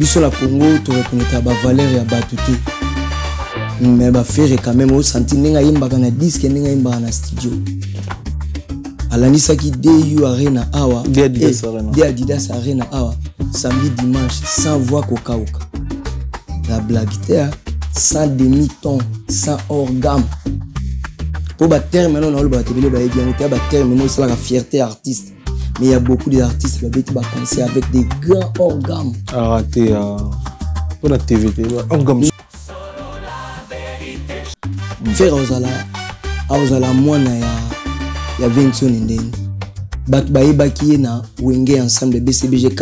biso la Congo to reconnaître ba valeur ya batuté mais ba faire quand même au senti ninga yimbaka na disque ninga yimbaka na studio alanisaki DU Arena awa de Adidas Arena awa samedi dimanche sans voix kokauka la blague sans demi-ton sans organe pour ba terme non on ba tebele ba bien ba terme non c'est la fierté artiste mais il y a beaucoup d'artistes qui ont commencé avec des grands organes. Arrêtez pour la TVT. Faire aux moine il y a 20 ans ndeni. Baki na wenge ensemble BCBGK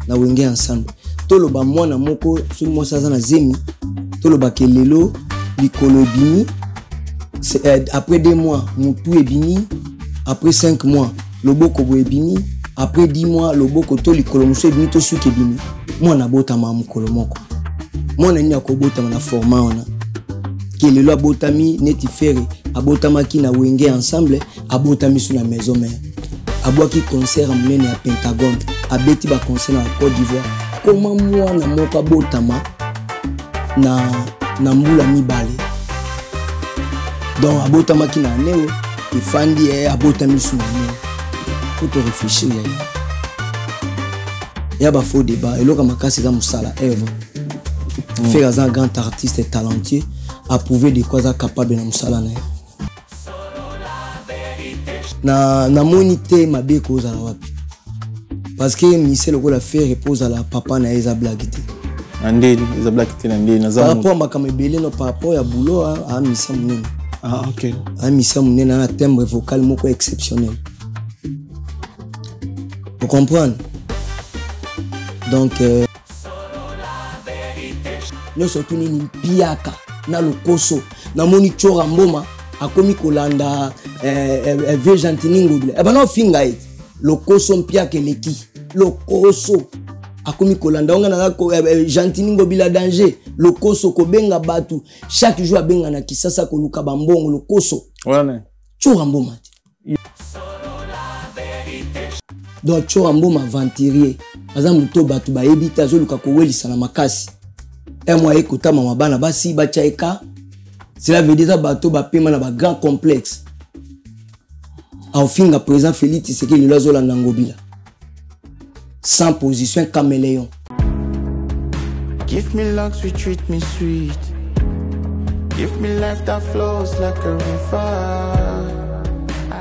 na wenge ensemble. Tolo ba moine moko sur mo saza na zemi. Tolo ba kelelo likolo bini. Après 2 mois, mutu ebini. Après 5 mois. Loboko boebini après 10 mois loboko to likolo muso ebini to suki ebini mwana botama mukolo moko mwana nya ko botama na format ona kelelo abotami neti fere abotamaki na wenge ensemble abotami sur la maison mère abwaki concert munene ya Pentagone abeti ba concert na Côte d'Ivoire comment mwana moko abotama na mbula mibale donc abotamaki na neo ifandi abotami sur la maison. Faut te réfléchir. Il y a un faux débat. Et là, comme c'est dans Moussala, Eve. Faire un grand artiste et talentueux, à prouver de quoi il est capable de Moussala. Na monité ma bé cause à la wapi. Parce que Michel le la faire repose à la papa na Eza Blagité. Ande Eza Blagité ande na par rapport à ma kamebele no par rapport à boulot à Michel Mounene. Ah OK. À Michel Mounene a un timbre vocal moko exceptionnel. Vous comprenez? Donc, nous sommes tous les piaka, na lokoso, na moni chora mboma, akomi kolanda, ve jantiningo bile. Eba no finga it, lokoso mpiaka leki, lokoso, akomi kolanda, onga na jantiningo bila danger, lokoso kobenga batu, chaque jour benga na kisasa koluka bambongo, lokoso. Voilà. Chora mboma. Donc chora mboma venturier aza muto batu ba ebita zo luka ko welisa na makasi moi ekota mama bana basi ba chaika cela veut dire bato ba pema na ba grand complexe au finga président Félix c'est que le lozo la ngobila sans position caméléon. Give me luck, treat me sweet. Give me life that flows like a river.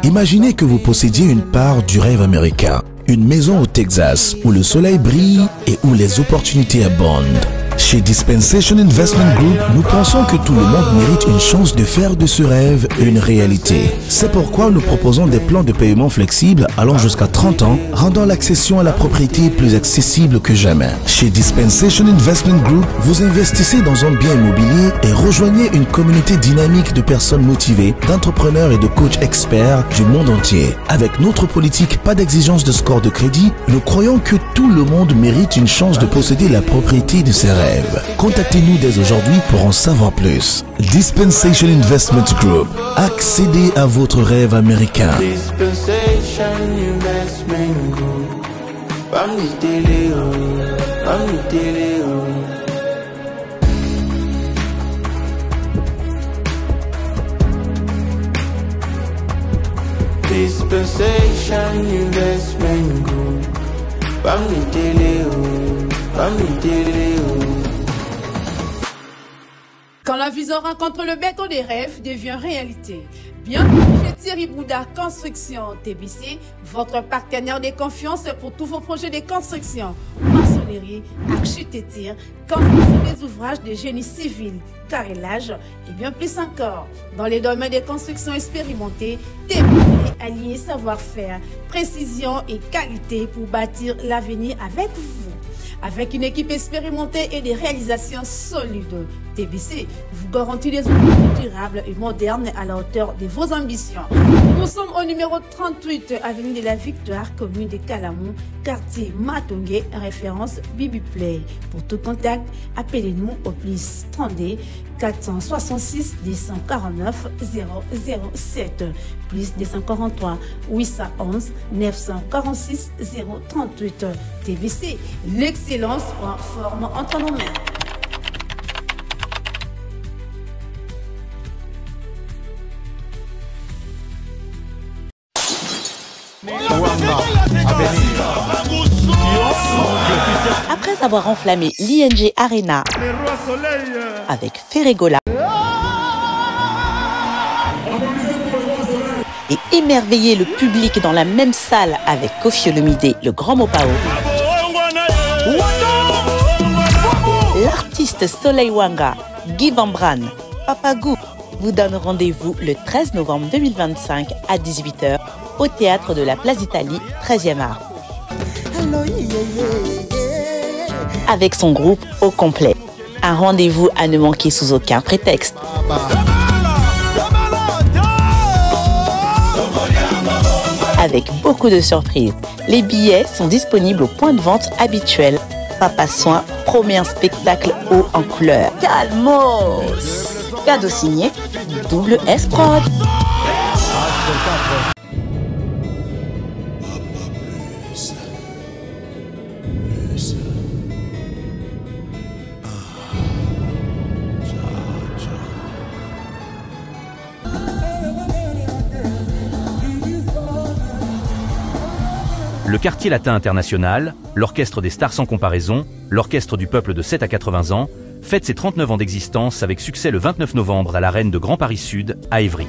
Imaginez que vous possédiez une part du rêve américain, une maison au Texas où le soleil brille et où les opportunités abondent. Chez Dispensation Investment Group, nous pensons que tout le monde mérite une chance de faire de ce rêve une réalité. C'est pourquoi nous proposons des plans de paiement flexibles allant jusqu'à 30 ans, rendant l'accession à la propriété plus accessible que jamais. Chez Dispensation Investment Group, vous investissez dans un bien immobilier et rejoignez une communauté dynamique de personnes motivées, d'entrepreneurs et de coachs experts du monde entier. Avec notre politique, pas d'exigence de score de crédit, nous croyons que tout le monde mérite une chance de posséder la propriété de ses rêves. Contactez-nous dès aujourd'hui pour en savoir plus. Dispensation Investment Group. Accédez à votre rêve américain. Dispensation Investment Group. Dispensation Investment Group. Quand la vision rencontre le béton des rêves devient réalité. Bienvenue chez Thierry Bouddha Construction TBC, votre partenaire de confiance pour tous vos projets de construction, maçonnerie, architecture, construction des ouvrages de génie civil, carrelage et bien plus encore. Dans les domaines de construction expérimentés, TBC allié savoir-faire, précision et qualité pour bâtir l'avenir avec vous. Avec une équipe expérimentée et des réalisations solides, TBC vous garantit des outils durables et modernes à la hauteur de vos ambitions. Nous sommes au numéro 38, avenue de la Victoire, commune de Calamou, quartier Matongé, référence Bibi Play. Pour tout contact, appelez-nous au plus 32 466 249 007 plus 243 811 946 038. TBC, l'excellence en forme entre nos mains. Après avoir enflammé l'ING Arena avec Ferregola et émerveillé le public dans la même salle avec Koffi Olomide, le Grand Mopao, l'artiste Soleil Wanga, Guy Van Bran, Papa Gou vous donne rendez-vous le 13 novembre 2025 à 18h au théâtre de la Place d'Italie, 13e art. Avec son groupe au complet. Un rendez-vous à ne manquer sous aucun prétexte. Avec beaucoup de surprises. Les billets sont disponibles au point de vente habituel. Papa Soin promet un spectacle haut en couleur. Calmos! Cadeau signé Double S Prod. Le Quartier Latin International, l'Orchestre des Stars sans comparaison, l'Orchestre du Peuple de 7 à 80 ans, fête ses 39 ans d'existence avec succès le 29 novembre à l'Arène de Grand Paris Sud, à Évry.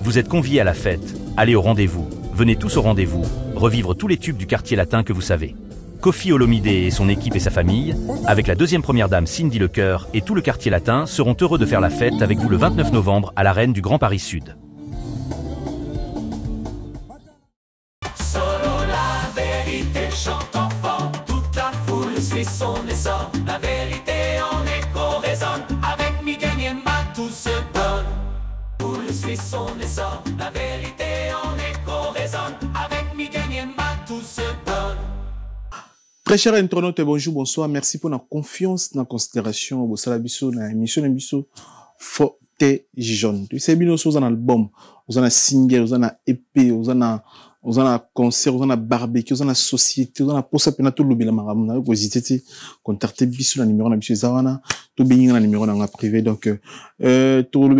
Vous êtes conviés à la fête, allez au rendez-vous, venez tous au rendez-vous, revivre tous les tubes du Quartier Latin que vous savez. Koffi Olomide et son équipe et sa famille, avec la deuxième première dame Cindy Lecoeur et tout le Quartier Latin, seront heureux de faire la fête avec vous le 29 novembre à l'Arène du Grand Paris Sud. Son essor, la vérité en écho résonne. Avec Miguel Niemba tout se donne. Poule suit son essor, la vérité en écho résonne. Avec Miguel Niemba tout se donne. Très chers internautes, bonjour, bonsoir. Merci pour la confiance, la considération au Salabiso, dans l'émission Biso Forte Jaune. Tu sais, bien, vous avez un album, vous avez un single, vous avez un EP, vous avez un concert, vous avez un barbecue, vous avez une société, vous avez un poste à tout le monde. Vous avez hésité, contactez Biso, le numéro de Biso Zawana, tout bien, le numéro de privé. Donc, tout le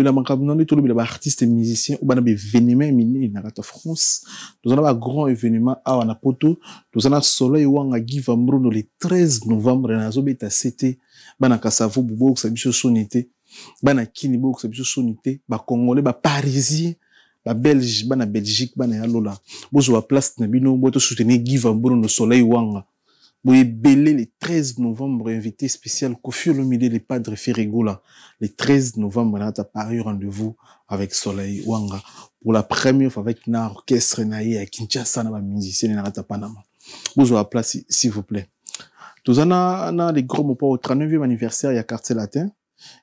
monde, artistes et musiciens, ou bien, événements éminents dans la France. Nous avons un grand événement à Wanapoto. Nous avons un soleil Wanga Guy Van Bran le 13 novembre. Nous avons été à CT, Banakasavo, Bobo, Sabiso Sonité, Banakinibo, Sabiso Sonité, Congolais, Parisien. La Belge, la Belgique, la Lola. Bozo à place Nabino, boito soutenir Guy Van Bran le soleil Wanga. Boye belé le 13 novembre, invité spécial Koffi Olomide, le padre Ferregola. Le 13 novembre, on a à Paris rendez-vous avec Soleil Wanga. Pour la première fois avec un orchestre naïe à Kinshasa, na musicien na Panama. Bozo à place, s'il vous plaît. Tous on a les gros mots au 39e anniversaire, il y a Quartier Latin.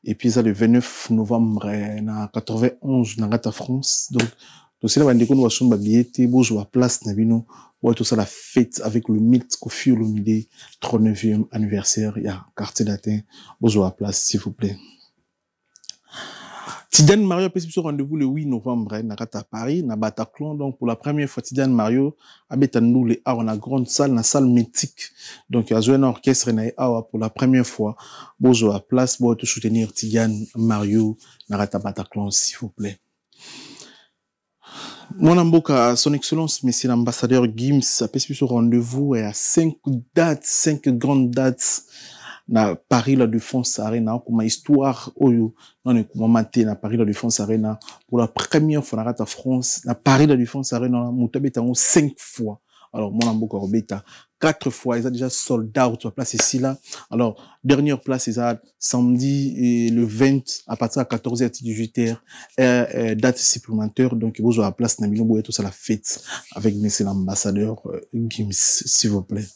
Et puis, ça, le 29 novembre, na 91, na Gata France. Donc, c'est là, on va sur billetté, bozo à place, nabino, ouais, tout ça, la fête avec le mythe Koffi Olomide, 39e anniversaire, il y a Quartier Latin, bozo à place, s'il vous plaît. Tidiane Mario a sur rendez-vous le 8 novembre, na Gata Paris, na Bataclan. Donc, pour la première fois, Tidiane Mario, habite nous les a la grande salle, la salle mythique. Donc, il y a un orchestre na awa pour la première fois. Bozo à place, pour te soutenir Tidiane Mario, na Gata Bataclan, s'il vous plaît. Mon amboka, son excellence, monsieur l'ambassadeur Gims, a pris sur rendez-vous et à 5 grandes dates. Na Paris la Défense Arena, comme histoire, oyo, non, comme maté, na Paris la Défense Arena, pour la première fois, na France, na Paris la Défense Arena, Moutabeta 5 fois. Alors, mon amboka Robeta, 4 fois, ils ont déjà sold out, la place ici là. Alors, dernière place, ils ont samedi et le 20, à partir de 14h à 18h, date supplémentaire. Donc, ils vont jouer à la place, Namino Boué, tout ça, la fête, avec monsieur l'ambassadeur, Gims, s'il vous plaît.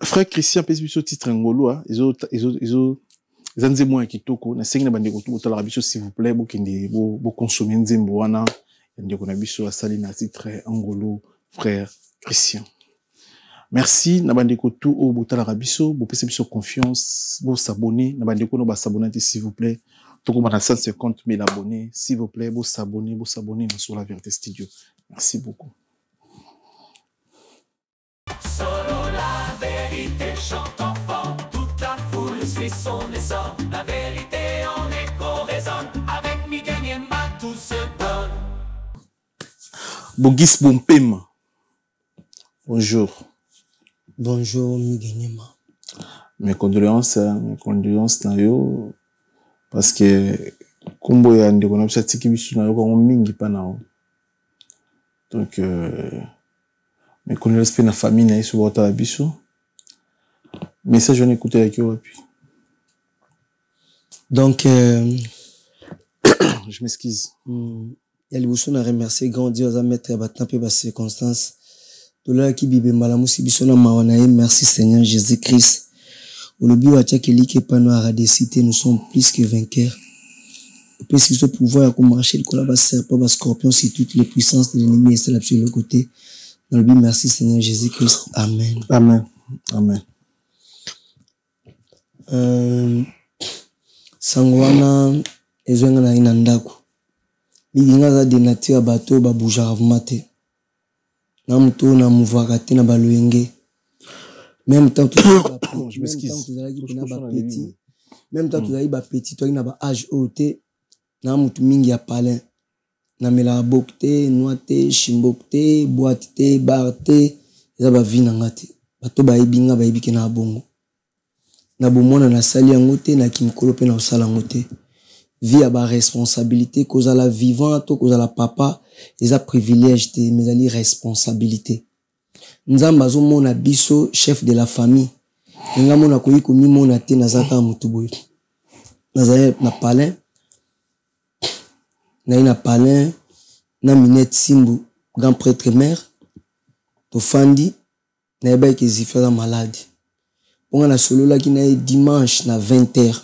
frère Christian pesi biso titre ngolo ezanze moya kitoko na sengi na bandeko tout botala biso s'il vous plaît bokende bo consommer nzembo wana ndeko na biso asali na titre ngolo frère Christian. Merci na bandeko tout au botala biso bo pesi biso confiance bo s'abonner na bandeko no ba s'abonner s'il vous plaît. Toko na 150 000 abonnés s'il vous plaît bo s'abonner na sur la vérité studio. Merci beaucoup. Solo la vérité chante enfant, toute la foule suit son essor. La vérité en écho résonne, avec Miguel Niemba tout se donne. Bogis Bompem. Bonjour. Bonjour Miguel Niemba. Mes condoléances na yo parce que kombo ya ndeko na biso tiki biso na yo ko mingi pa na o. Donc mais qu'on le respecte la famille na sur votre biso. Message on écouter avec eux puis. Donc je m'excuse. Il y a les bouchons à remercier grand Dieu à mettre à battre peu bas circonstances. De là qui bibe malamusi biso na mawana merci Seigneur Jésus-Christ. Au lobby wa tia keli ke pano à radicité nous sommes plus que vainqueurs. Parce que ce pouvoir à marcher le collab serpent bas scorpion si toutes les puissances de l'ennemi est là sur le côté. Dans le but, merci Seigneur Jésus-Christ. Amen. Amen. Amen. Sangwana ezwenga na ina ndako. Miginga za de nature bato ba bouja ravmate. Na muto na muvaka te na baloyenge. Même temps tout je m'excuse. Même temps tout ba petit toi na ba âge haute na mutu mingi ya palin. Na mela bokte, noite, shimbokte, boite, barte, eza ba vi na ngate. Bato ba ibinga ba ibike na bongo. Na bomona na sali yango te na kimkolo pe na osala yango te. Vie a ba responsabilité cause la vivant to cause la papa, eza privilège te mais ali responsabilité. Nzamba zo mona biso chef de la famille. Nga mona koyi ko mi mona te na zaka mutu boy. Na zaye na palin na palin na minette simbu grand prêtre mère to fandi na eba ke zifera malade ponga na solo la ki na dimanche na 20h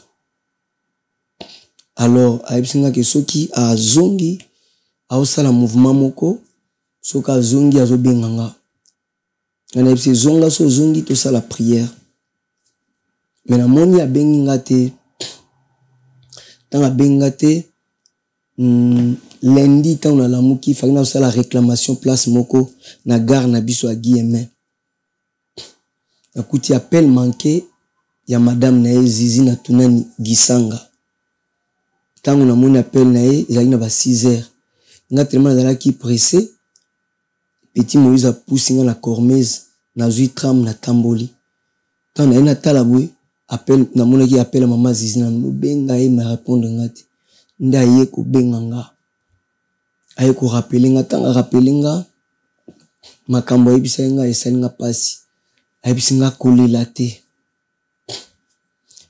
alors aibsinga ke soki a zongi a osala mouvement moko soka zongi azo benganga na ebse zonga so zongi to sala prière mais na moni a benginga te tanga benga te lundi tant na lamuki fa na sala réclamation place moko na gare na biso a Guillemets akuti appel manqué ya madame na Zizi na tunani Gisanga tango na moni appel na ezali na ba 6h nga tellement zala ki pressé petit Moïse a poussé na Cormez na zui tram na Tamboli tant na tala boy appel na moni ki appel maman Zizi na benga e ma répondre ngati nda ye ko benganga aye ko rappelinga tanga rappelinga makambo ebisenga esalinga pasi ayebisinga kolela te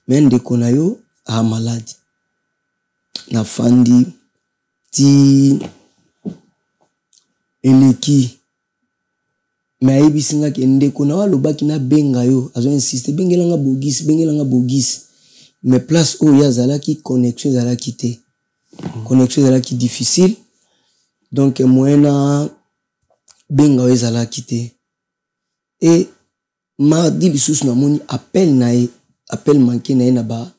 mais ndeko na yo a malade na fandi ti eleki mais ayebisinga ke ndeko na walobaki na benga yo azo insiste bengelanga bogisi mais place où ya zalaki connexion zalaki te connexion zalaki difficile donc moyena benga yo zalaki te et mardi lisusu na moni appel na ye appel manqué na ye na ba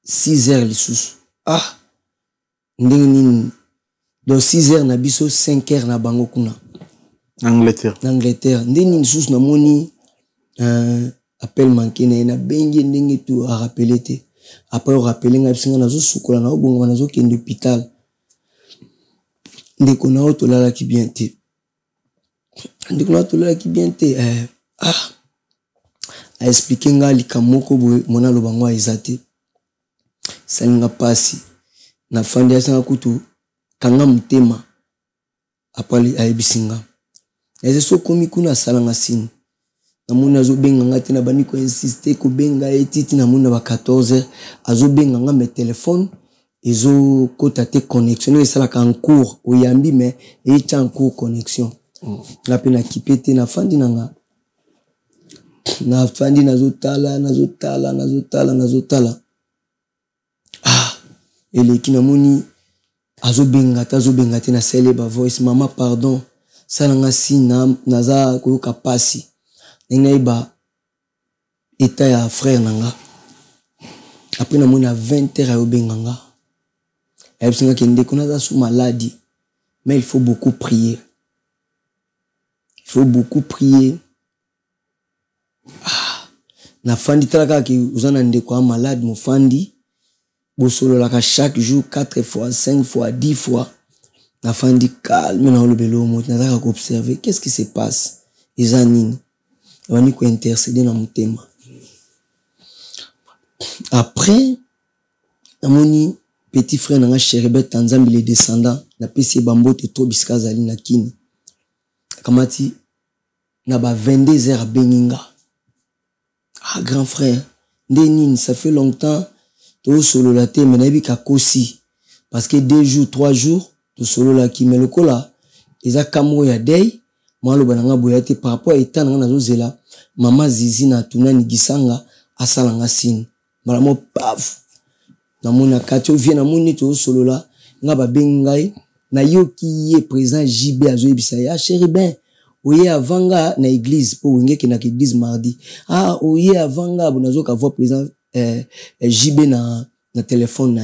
6h lisusu ndenge nini donc 6h na biso 5h na bango kuna Angleterre ndenge nini lisusu na moni appel manqué na ye na bengi ndenge tu a rappelé te après rappeler nga bisinga nazo sukola na obongo nazo kende hôpital ndeko na oto lala ki bien te a expliquer nga likamoko boye mona lobango ezate salinga pasi na fandi asanga kutu kanga mutema apali ayebisinga eze so komi kuna salanga sini na mona zo benga ngati na bani ko insister ko benga etiti na mona ba 14h azo benga nga me téléphone ezo kota te connexion et sala en cours oyambi mais et en cours connexion la pena kipete na fandi nanga na fandi nazotala eleki namoni azobenga te na sele ba voice mama pardon salanga si naza koyoka pasi ndenge ba eta ya frère nanga après namoni à 20h ayobenga nga ayebisanga ke ndeko naza sous maladie mais il faut beaucoup prier. Na fandi talaka ki uzana ndeko malade mo fandi bosolo laka chaque jour 4 fois 5 fois 10 fois na fandi calme na lobelo mo na zaka observer qu'est-ce qui se passe ezanini wani ko intercéder na mutema. Après namoni petit frère nanga Cherebet Tanzambi les descendants na pesi bambote to biska zali na kini kamati na ba 22h à Beninga. Ah grand frère Ndenine ça fait longtemps to solo la te menabi kakosi parce que 2 jours 3 jours to solo la ki melokola eza kamo ya day mwalo bananga boyate par rapport à état na zozela mama zizi na tunani gisanga asalanga sine malamo paf na mona katio vient na moni to solo la nga ba bengai na yo ki est présent JB azo ebisa ya chéri ben oye avanga na église po wenge ki na église mardi oye avanga bonazo ka voir présent JB na téléphone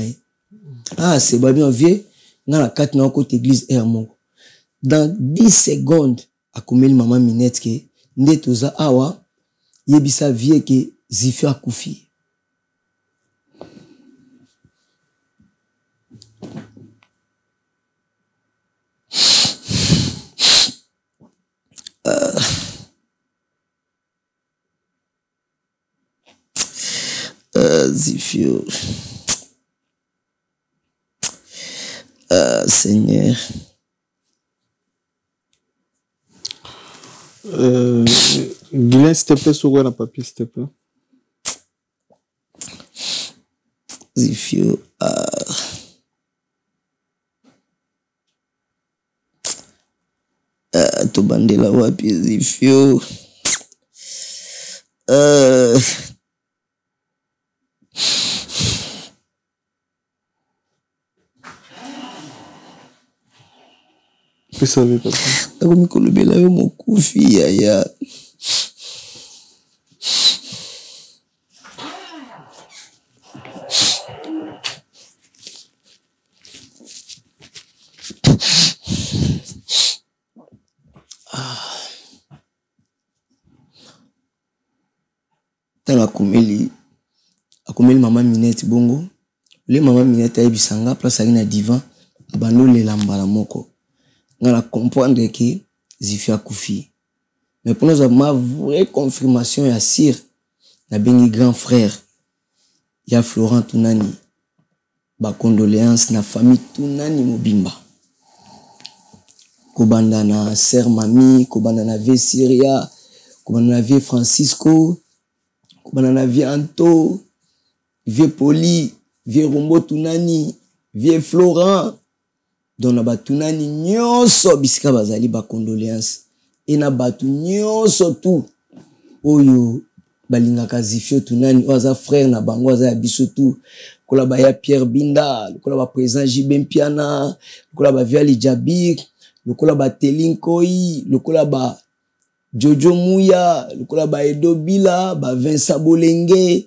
na c'est bien vieux nga na kat na côté église moko dans 10 secondes akomeli maman Minette ke ndetoza awa yebisa vieux ke Zifi akufi. Zifio. Seigneur. Guylain, s'il te plaît, sur un papier, s'il te plaît. Zifio. Tobandela wapi Zifio. Vous savez, papa. Comme Kolobela yo mokufi ya. Tala akomeli maman Minette bongo. Le maman Minette ayebisanga place ali na divan bando le lambala moko. On comprendre que Zifi akufi. Mais pour nous ma vraie confirmation ya sir na bengi grand frère ya Florent Tunani. Ba condoléances na famille Tunani mobimba. Kobanda na sœur Mami, kobanda na vie Syria, kobanda na vie Francisco, kobanda na vie Anto, vie Poli, vie Rombo Tunani, vie Florent. Donc na batunani nyonso bisika bazali ba condoléances et na batu nyonso tout oyo balingaka Zifio Tunani oza frère na bango aza biso tout kola ba ya Pierre Binda kola ba président Jibem Piana kola ba Viali Jabir kola ba Telinkoi kola ba Jojo Muya kola ba Edo Bila ba Vincent Bolenge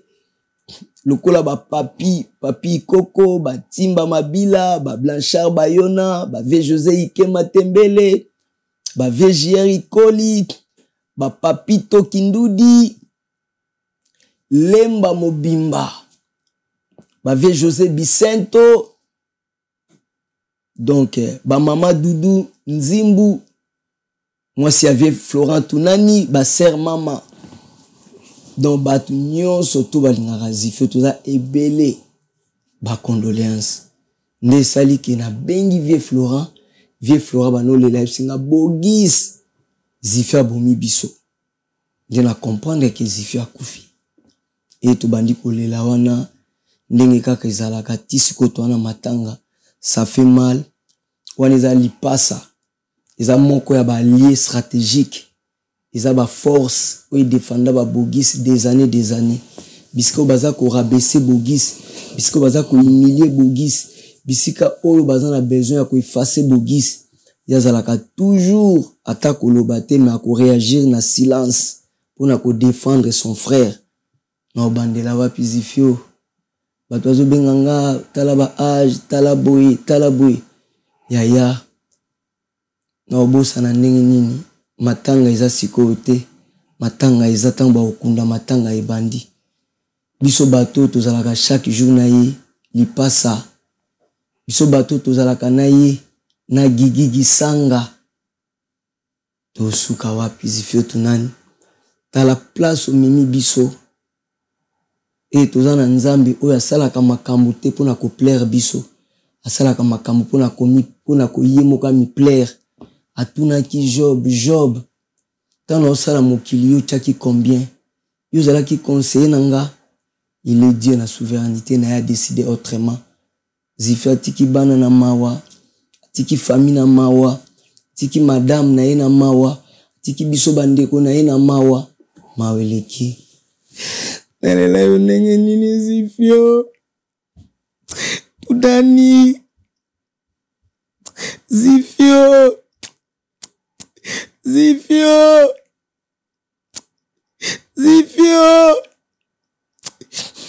lokola ba papi Koko ba Timba Mabila ba Blanchard Bayona ba V José Ikema Tembele ba V Jerry Koli ba Papito Kindudi Lemba Mobimba ba V José Bicento donc ba Mama Doudou Nzimbu moi si avait Florent Tunani ba sœur Mama. Donc batu nyonso to balingaka Zifio toza ebele ba condoléances ne sali ki na bengi vie Florent bano le live singa bogis Zifio abomi biso je na comprendre que Zifio akufi et to bandi kolela wana ndenge kaka ezalaka tisiko to wana matanga ça fait mal wana eza lipasa eza moko ya ba allié stratégique ils ont la force où ils défendent ba bogis des années bisika baza ko rabaisser bogis bisika baza ko humilier bogis bisika oyo baza na besoin ya ko effacer bogis yazalaka toujours ata koloba te mais ko réagir na silence pour na ko défendre son frère na bandela ba pizifio bato bazo benganga tala ba âge tala boy yaya na obosa na ndenge nini matanga eza sikoyo te matanga eza ntango baokunda matanga ebandi biso bato tozalaka chaque jour na ye lipasa biso bato tozalaka na ye na gigigi sanga tosuka wapi zifio tunani tala place omemi biso e toza na nzambe oyo asalaka makambo te mpona koplaire biso asalaka makambo mpona koye moko amiplaire atunaki Job tano osala mokili yo tiaki combien yo ozalaki conseiller na nga il est Dieu na souveraineté na ya décider autrement zifi atiki bana na mawa atiki famille na mawa atiki madame na ye na mawa atiki biso bandeko na ye na mawa maweleki nelela yo ndenge nini zifio tudani zifio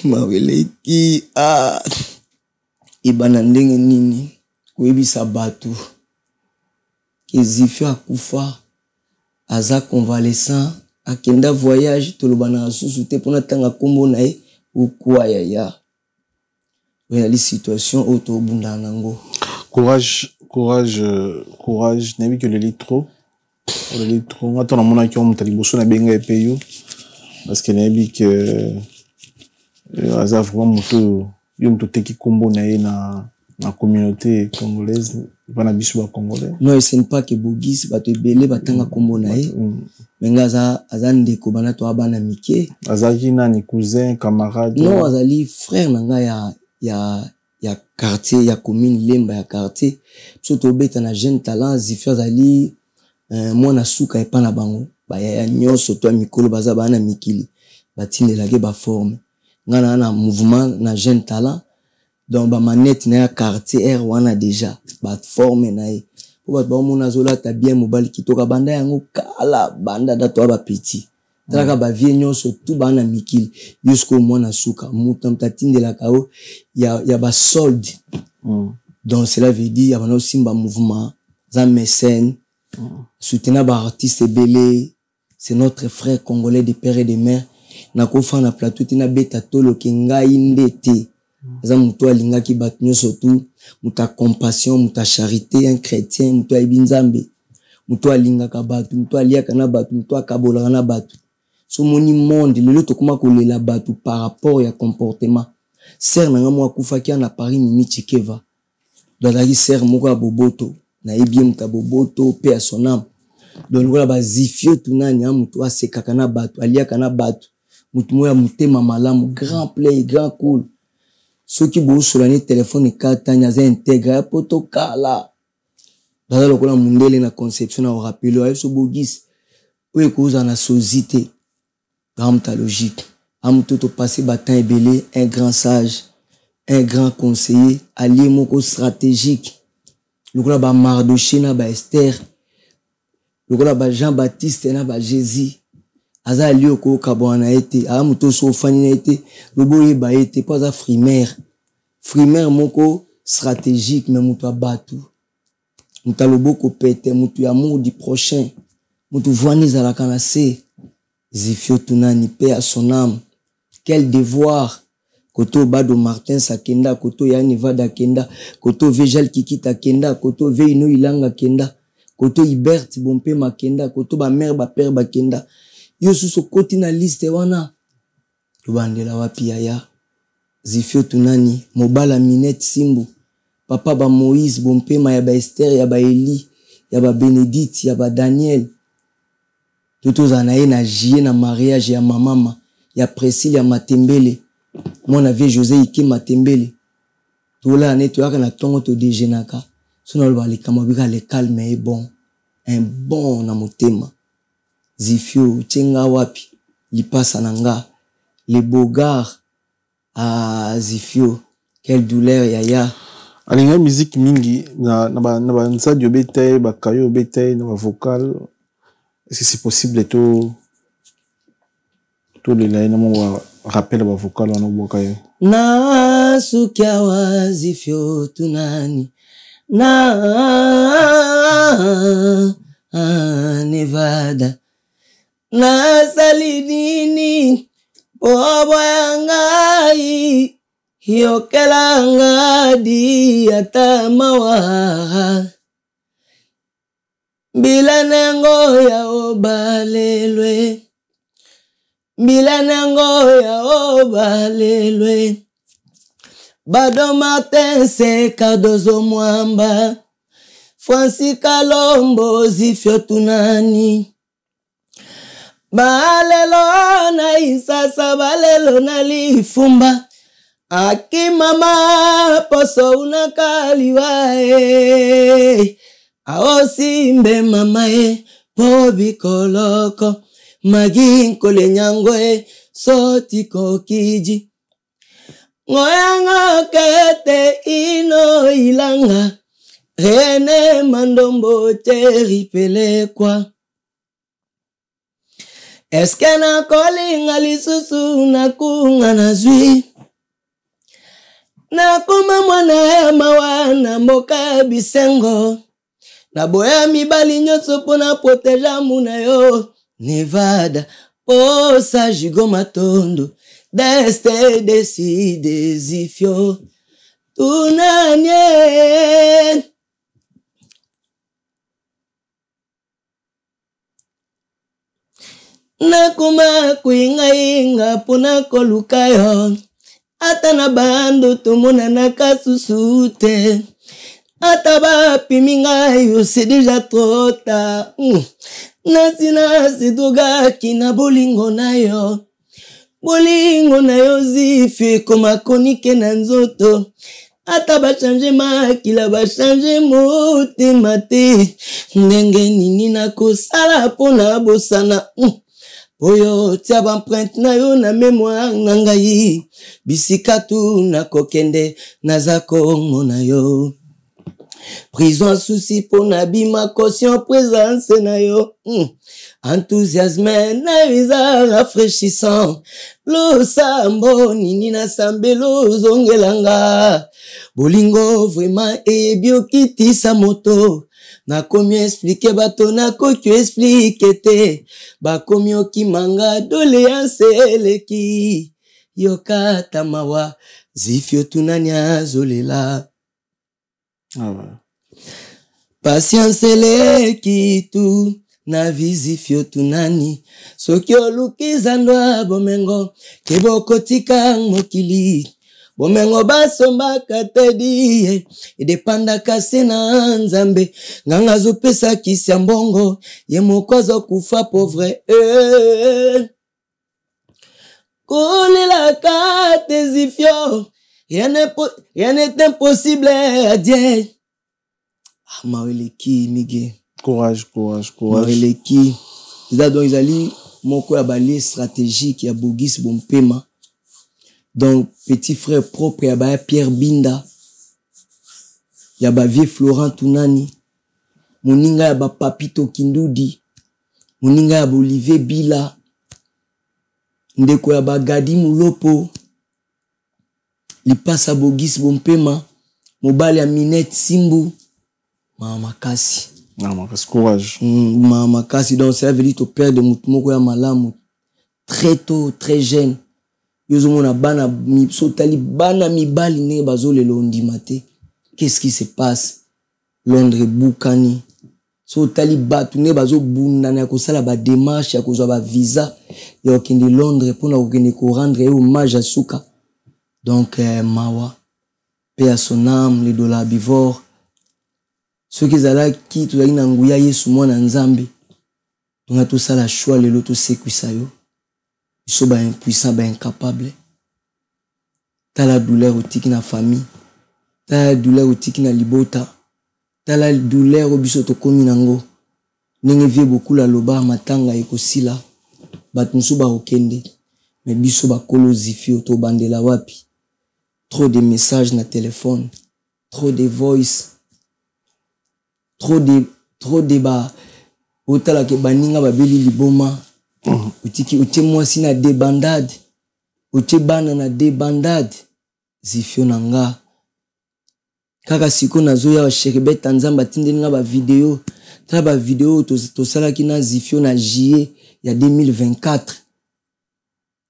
maweleki ibana ndenge nini koyebisa bato ke zifio akufa aza convalescent akenda voyage toloba na susu te mpona tanga kombo na ye okwa yaya oyali situation oyo tobunda nango courage nayebi ke oleli trop nga namonaki oyo moto liboso na benga epe yo parce que nayebi ke aza vraiment moto yo moto teki kombo na ye na communauté congolaise bana biso ba congolais non ce n'est pas que bogis bato ebele batanga kombo na ye mais nga aza ndeko bana to abana mike azaki nani cousin camarade non azali frère na nga ya quartier ya commune Lemba ya quartier so tobeta na jeune talent zifio azali mwana suka epa na bango ya nyonso to mikolo baza bana mikili batindelaki ba forme ngana na mouvement na jeune talent donc ba manette na ya quartier wana déjà ba forme na ye po ba mona zola ta bien mobile kitoka banda yango kala banda da to ba petit talaka ba vie nyonso tout bana mikili jusqu'au mwana suka mutamta tindelaka o ya ba solde donc cela veut dire ya bana simba mouvement za mécène soutenir ba artiste belé c'est notre frère congolais de père et de mère na ko fa na plateau tina beta tolo kengai ndete za muto alingaki bat nyonso tout muta compassion muta charité un chrétien muto ibinzambe muto alingaka batu muto aliaka na batu muto akabola na batu so moni monde lelo tokoma kolela batu par rapport ya comportement ser na ngamo akufaki na Paris Mimi Chikeva dazaki ser moko ya boboto na ebie muta boboto pe à son âme donc voilà ba zifio tunani muto asekaka na batu aliaka na batu mutu moya mutema malamu grand play grand cool soki bo solani téléphone katanya za intègre poto kala baza lokola mundele na conception na rappel ayo so bogis oyo koza na sozité grande logique amuto to passer batan ebele un grand sage un grand conseiller allié moko stratégique lokola ba Mardoché na ba Esther lokola ba Jean-Baptiste na ba Jésus aza liyo ko kabwana ete amuto so fani na ete loboye ba ete pas a frimaire moko stratégique mais muto abatu muta loboko pete muto ya amour du prochain muto voani za la kanase zifio tunani paix à son âme quel devoir koto bado Martin Sakenda koto yani vada kenda koto Vejal Kikita kenda koto Veino Ilanga kenda koto Ibert Bompe makenda koto ba mère ba père ba kenda yo suso koti na liste wana tubandela wapi yaya zifio tunani mobala Minette Simbu papa ba Moïse Bompe ma ya ba Esther ya ba Eli ya ba Bénédicte ya ba Daniel toto zanaye na jie na mariage ya mamama ya Priscille ya Matembele mon avait José Ike Matembele tola ne toyaka na tongo to déjeunaka sona lo ba le kamabika le calme et bon un bon na motema Zifio Tchenga wapi Lipasa nanga les bogards à Zifio quelle douleur yaya alinga musique mingi na nsa dio bete ba kayo bete na vocal est-ce que c'est possible tout les là na rappel ba vocal on boka yo na sukia wa Zifio tunani na Nevada na salidini bobo yangai hiyokelanga di atamawa bilanengo ya obalelwe Bado Martin se Cardozo Mwamba Francis Kalombo Zifio tunani balelo na isasa balelo na lifumba aki mama poso unakaliwa aosimbe mama pobi koloko maginko lenyangwe soti kokiji ngoyanga kete ino ilanga rene mandombo teripelekwa eske na kolinga lisusu na kunga na zwi na kuma mwana ya mawana mboka bisengo na boya mibali nyonso pona proteja muna yo Nevada posa jigo matondo deste decide Zifio tunanye nakuma kuinga pona koluka yo ata na bando tumona na kasusute ata ba piminga yo c'est déjà trop tard nasina siduga kina bolingo na yo Zifio koma konike na nzoto ata ba changer makila ba changer motema te ndenge nini na kosala pona bosana oyo tia ba empreinte na yo na mémoire na ngai bisikatu na kokende nazako mona yo prison souci pona bima caution présence na yo enthousiasme na visa rafraîchissant lo sambo nini na sambelo zongelanga bolingo vraiment ebiokiti sa moto na komi expliquer bato na koki expliquer te ba komi okimanga doléance eleki yokata mawa Zifio tunani azolela patience eleki tu na Zifio tunani soki olukiza ndo bomengo keboko tika mokili bomengo basomba katedi edepanda kase na nzambe nganga zopesa kisi mbongo ye mokozo kufa pauvre kolela kate Zifio rien n'est impossible à Dieu maweleki mige courage maweleki eza donc ezali moko ya balie stratégique ya Bogis Bompema donc petit frère propre ya ba Pierre Binda ya ba vieux Florent Tunani moninga ya ba Papito Kindudi moninga ya ba Olivier Bila ndeko ya ba Gadi Mulopo lipasa Bogis Bompema mobali ya Minette Simbu Mama Kasi courage Mama Kasi donc ça veut dire au père de Mutmoko ya malamu très tôt très jeune yozomona bana mi sotali bana mibali ne bazolelo ndimate qu'est-ce qui se passe Londres bukani sotali batu ne bazobunda na kosala ba démarche ya kozwa ba visa ya okende Londres pona okende ko rendre hommage à Suka donc mawa paix à son âme les dollars bivore ceux qui zala ki tozali na nguya Yesu mwana nzambe tunga tosala choix lelo tosekwisa yo biso ba impuissant ba incapable tala douleur otiki na famille tala douleur otiki na libota tala douleur obiso tokomi nango ndenge vie beaucoup la loba matanga ekosila bato mosusu bakokende mais biso bakolo zifio tobandela wapi trop de messages na téléphone trop de voice trop de ba otala ke baninga babeli liboma utiki utie mwasi na débandade utie bana na débandade zifio nanga kaka siko nazoya wa sherbet nzamba tindeli nga ba video tala ba video to salaki na zifio na juillet ya 2024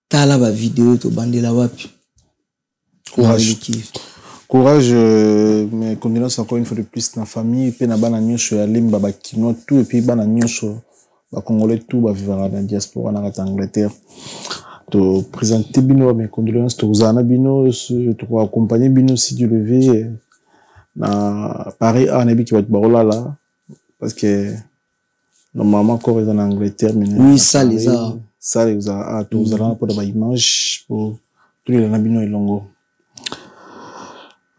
tala ba video to bandela wapi courage mais condoléances encore une fois de plus na famille pe na bana nyonso ya limba ba kino tout et puis bana nyonso ba congolais tout ba vivre na diaspora na Angleterre to présenter bino mes condoléances to zana bino to accompagner bino si du lever na Paris à nabi qui va être barola là parce que normalement encore en Angleterre mais oui ça les a à tous allons pour des images pour tous les nabino et longo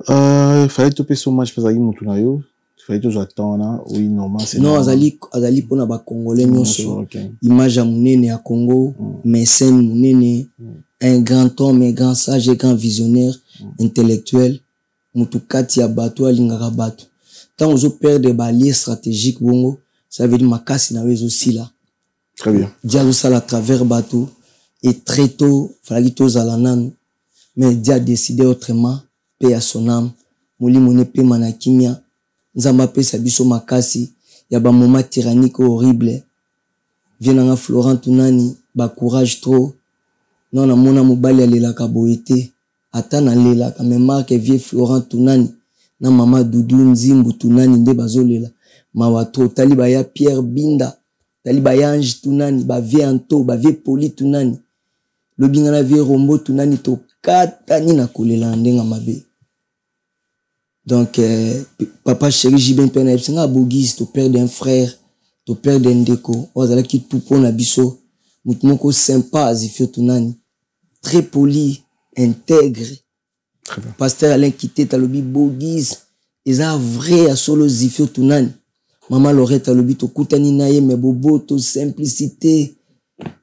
il fallait toper son match parce que il fallait toujours attendre oui normal c'est non azali pour na ba congolais nyonso image ya munene ya Congo mécène munene un grand homme un grand sage un grand visionnaire intellectuel mutukati ya bato alingaka bato tant ozo perdre ba lié stratégique bongo ça veut dire makasi na wezo aussi là très bien dia ça à travers bato et très tôt fallait tozala nanu mais dia décidé autrement paix à son âme moli mone pe manakimia nzamba pesa biso makasi ya ba moment tyrannique horrible vienanga Florent Tunani ba courage trop non na mona mobali alelaka boyete ata na lela ka me marque vie Florent Tunani na mama Dudu Nzimbu Tunani nde bazolela mawato taliba ya Pierre Binda taliba ya Ange Tunani ba vie Anto ba vie Poli Tunani lobinga na vie Rombo Tunani to kata ni na kolela ndenga mabe donc papa chéri Jibin Pena epsinga bogis to père d'un frère to père d'un déco ozala ki tout pour na biso mutumoko sympa Zifio Tunani très poli intègre pasteur Alain Kité talobi bogis eza vrai à solo Zifio Tunani maman Lorette talobi to kutani na ye mais bobo to simplicité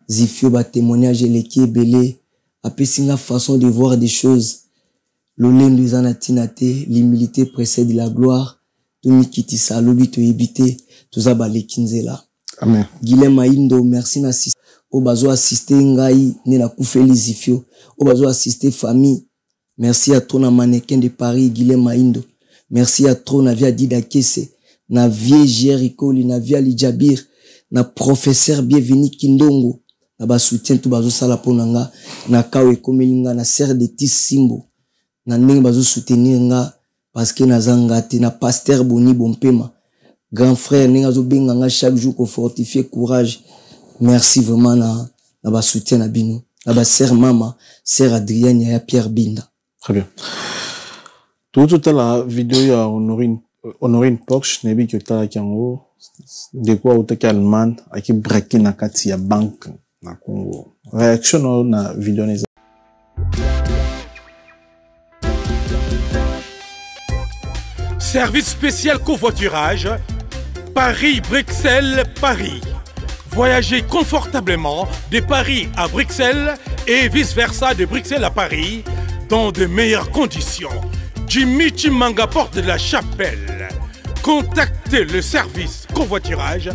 Zifio ba témoignage leki belé apesinga façon de voir des choses lolendo ezana tinate l'humilité précède la gloire tumi kitisa lobi to yebite toza balekinzela amen Guilhem Maindo merci na assist o bazo assister ngai ne na kufeli Zifio o bazo assister famille merci à toi na mannequin de Paris Guilhem Maindo merci à toi na via Dida Kese na vie Jericho na via Lijabir na professeur bienvenu Kindongo na ba soutien tout bazo sala ponanga na kawe komelinga na serre de Tissimbo na ndenge bazo soutenir nga parce que nazanga te na pasteur Boni Bompema grand frère ndenge zo benga nga chaque jour ko fortifier courage merci vraiment na ba soutien na bino na ba sœur mama sœur Adrienne ya Pierre Binda très bien tout la vidéo ya Honorine Porsche nebi ki otala kango de quoi otaka Allemagne aki braquer na kati ya banque na Congo réaction na vidéo neza Service spécial covoiturage, Paris-Bruxelles-Paris. Voyagez confortablement de Paris à Bruxelles et vice-versa de Bruxelles à Paris dans de meilleures conditions. Jimmy Chimanga, porte de la Chapelle. Contactez le service covoiturage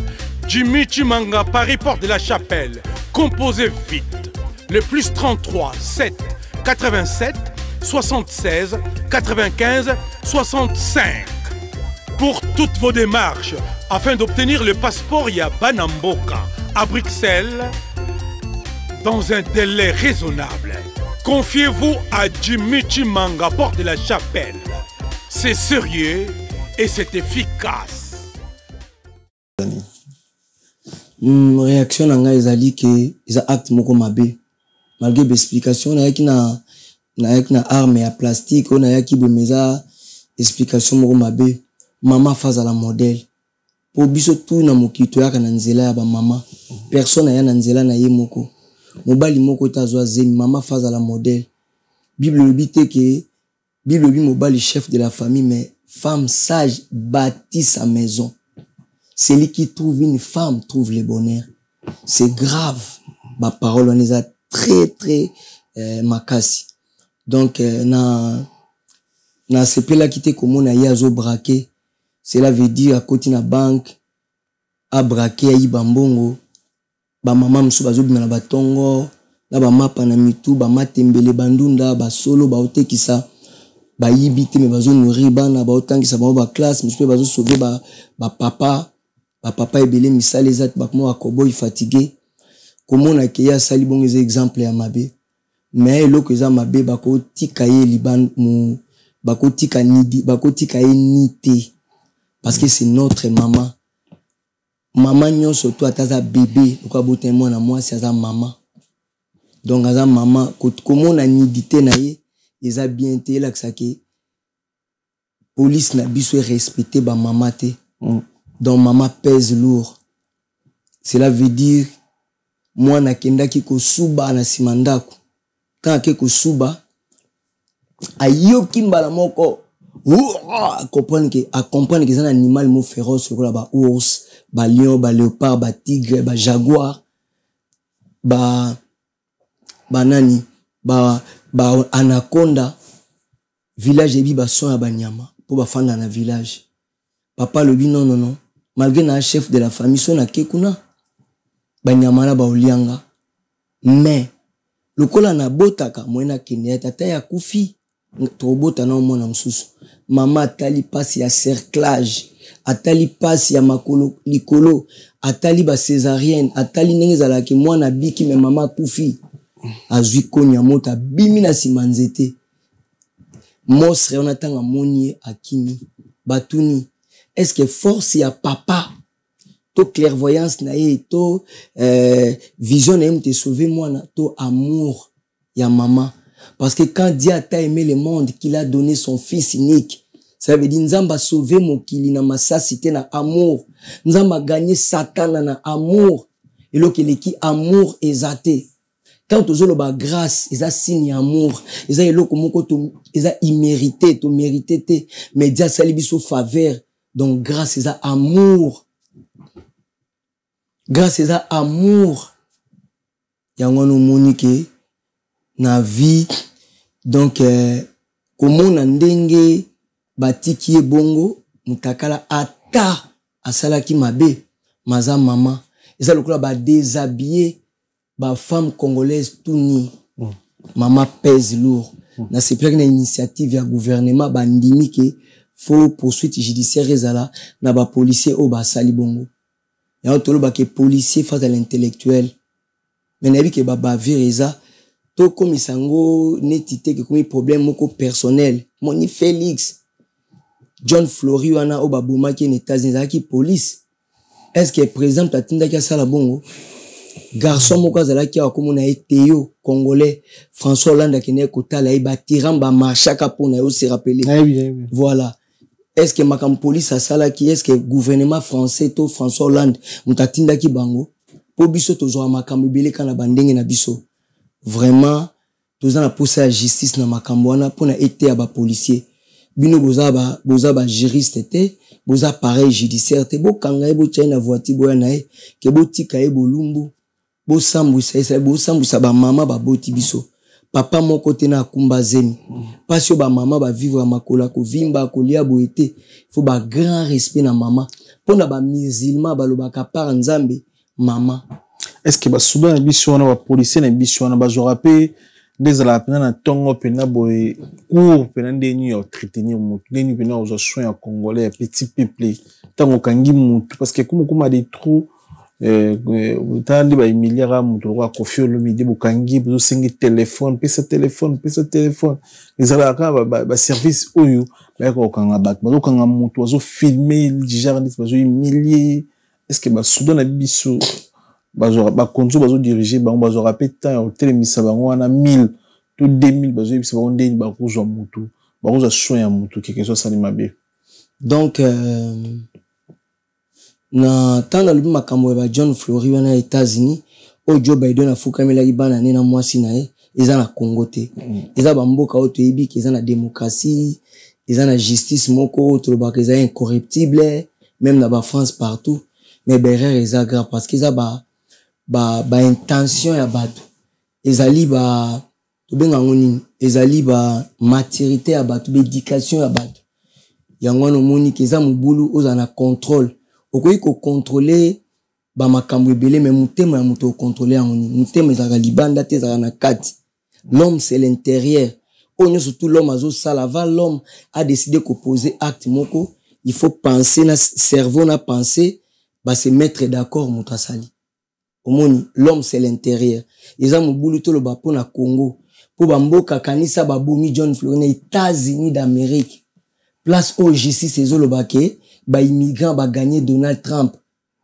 Jimmy Chimanga, Paris, porte de la Chapelle. Composez vite. Le plus 33 7 87 76 95 65 pour toutes vos démarches afin d'obtenir le passeport Yabanamboka à Bruxelles dans un délai raisonnable. Confiez-vous à Jimmy Chimanga, porte de la Chapelle. C'est sérieux et c'est efficace. Réaction nanga ezali ke eza acte moko mabe malgré l'explication na na arme ya plastique on a ki bomeza explication moko mabe mama faza la modèle po biso tout na mokito ya kana nzela ya ba mama personne ya na nzela na ye moko mobali moko tazwa zeni mama faza la modèle bible lobite ke bible bi mobali chef de la famille mais femme sage bâtit sa maison celui qui trouve une femme trouve le bonheur. C'est grave. Ma parole, on les a très, très makasi. Donc, na ce là qui était comme on a yazo braqué. Cela veut dire à côté na banque, à braquer, à y bambongo, ba maman msou bazo bima na batongo, na ba mapa na mitu, ba matembele bandunda, ba solo, ba ote kisa, ba yibite me bazo nourrir bana, ba otangi sa ba classe, msou bazo sauver ba papa ebele misale zat ba mo akoboy fatigué. Comment on a créé ça, bon exemple à mabe. Mais l'autre ça mabe bako tikaye liban mu bako tika nidi bako tikaye nité parce que c'est notre maman. Maman nyon surtout ataza bébé pourquoi botin moi na moi c'est ça maman. Donc ça maman comment on a nidité na ye ils a bien été là que ça que police na biso respecter ba maman té. Donc maman pèse lourd. Cela veut dire moi na kenda ki ko suba na simandako quand ke ko suba ayo kimbala moko comprendre que c'est un animal mo féroce comme ba ours ba lion ba léopard ba tigre ba jaguar ba nani ba anaconda village ebi ba son ya banyama pour ba fanda na village papa le bi non malgré na chef de la famille son na kekuna banyamana ba olianga mais lokola na botaka moyena kenya tata ya kufi to bota na mona msusu mama atali pasi ya cerclage atali pasi ya makolo likolo atali ba césarienne atali ndenge zala ki mwana biki me mama kufi azwi konya mota bimi na simanzete mosre on atanga moni akimi batuni est-ce que force ya papa to clairvoyance na ye to vision na te sauver moi na to amour ya maman parce que quand Dieu a aimé le monde qu'il a donné son fils unique ça veut dire nzamba sauver mokili na masasité na amour nzamba gagner satan na amour et lo qui amour exaté quand ozolo ba grâce eza signe amour eza eloko moko to eza immérité to mérité te mais Dieu sali biso faveur donc grâce eza amour. Grâce à ça, amour. Yango no monike na vie. Donc, comment on ndenge batiki bongo mutakala ata asala ki mabe maza maman. Et ça le coup ba déshabiller ba femme congolaise tout ni. Maman pèse lourd. Na c'est plein d'initiative ya gouvernement bandimi ke faut poursuite judiciaire ezala na ba policier o ba sali bongo. Il y a un que policier face à l'intellectuel. Mais il y a que bavir eza to comme isango netité que comme problème moko personnel. Moni Félix John Flory wana o baboma ki en États-Unis qui police. Est-ce que président tatinda ki sala bongo garçon moko azala ki comme na Théo congolais François Hollande qui ne kotala e batiran ba marchaka pour na yo se rappeler. Oui. Voilà. Est-ce que ma police a sala qui est-ce que gouvernement français to François Hollande mutatinda ki bango po biso tozo makambo belé kana bandenge na biso vraiment toza na pousser la justice na makambo wana pona été ba policier bino boza ba juriste te boza pareil judiciaire te bo kanga bo tchaina voiture boya na e ke bo tika e bolumbu bo sambusa ba mama ba boti biso papa mon côté na kumba zemi parce que ba maman ba vivre makola ko vimba ko lia boete faut ba grand respect na maman pona ba musulman ba lobaka par nzambe maman est-ce que ba souba na biso na ba policier na biso na ba jorape des la pena na tongo pena boy cour pena ndeni yo entretenir mutu ndeni pena ozo soin ya congolais petit peuple tango kangi mutu parce que kuma des trous tandi ba emiliara mutu kwa Koffi Olomide bukangi buzo sengi téléphone pesa téléphone ezala ka ba service oyo ba ko kanga ba bazo kanga mutu bazo filmer journaliste bazo humilier est-ce que ba soudan na biso bazo ba konzo bazo diriger ba bazo rappeler temps hôtel misa bango wana 1000 to 2000 bazo bisa ba ndeni ba kozwa mutu ba kozwa soin ya mutu quelque chose ça mabe donc na tanga lubi makambo ba John Flory wana États-Unis o Joe Biden afukamela libana na mwasi na ye eza na Congo te eza ba mboka oto yebi ke eza na démocratie eza na justice moko to ba ke eza incorruptible même na ba France partout mais berrer eza grave parce qu'ils a ba intention ya bato ezali ba to benga ngoni ezali ba maturité ya bato ba éducation ya bato yango no moni keza mubulu ozana contrôle okoyi ko contrôler ba makambo ebele mais mutema ya muto contrôler yango ni mutema ezaka libanda te ezaka na kati. L'homme c'est l'intérieur. On surtout l'homme azo salava, l'homme a décidé de poser acte moko, il faut penser na cerveau na penser ba se mettre d'accord muta sali. Omoni l'homme c'est l'intérieur. Eza mubulu to lo ba pona Congo. Po ba mboka kanisa ba bomi John Florina États-Unis d'Amérique. Place au justice ezo lo ba ke ba immigrants ba gagner Donald Trump.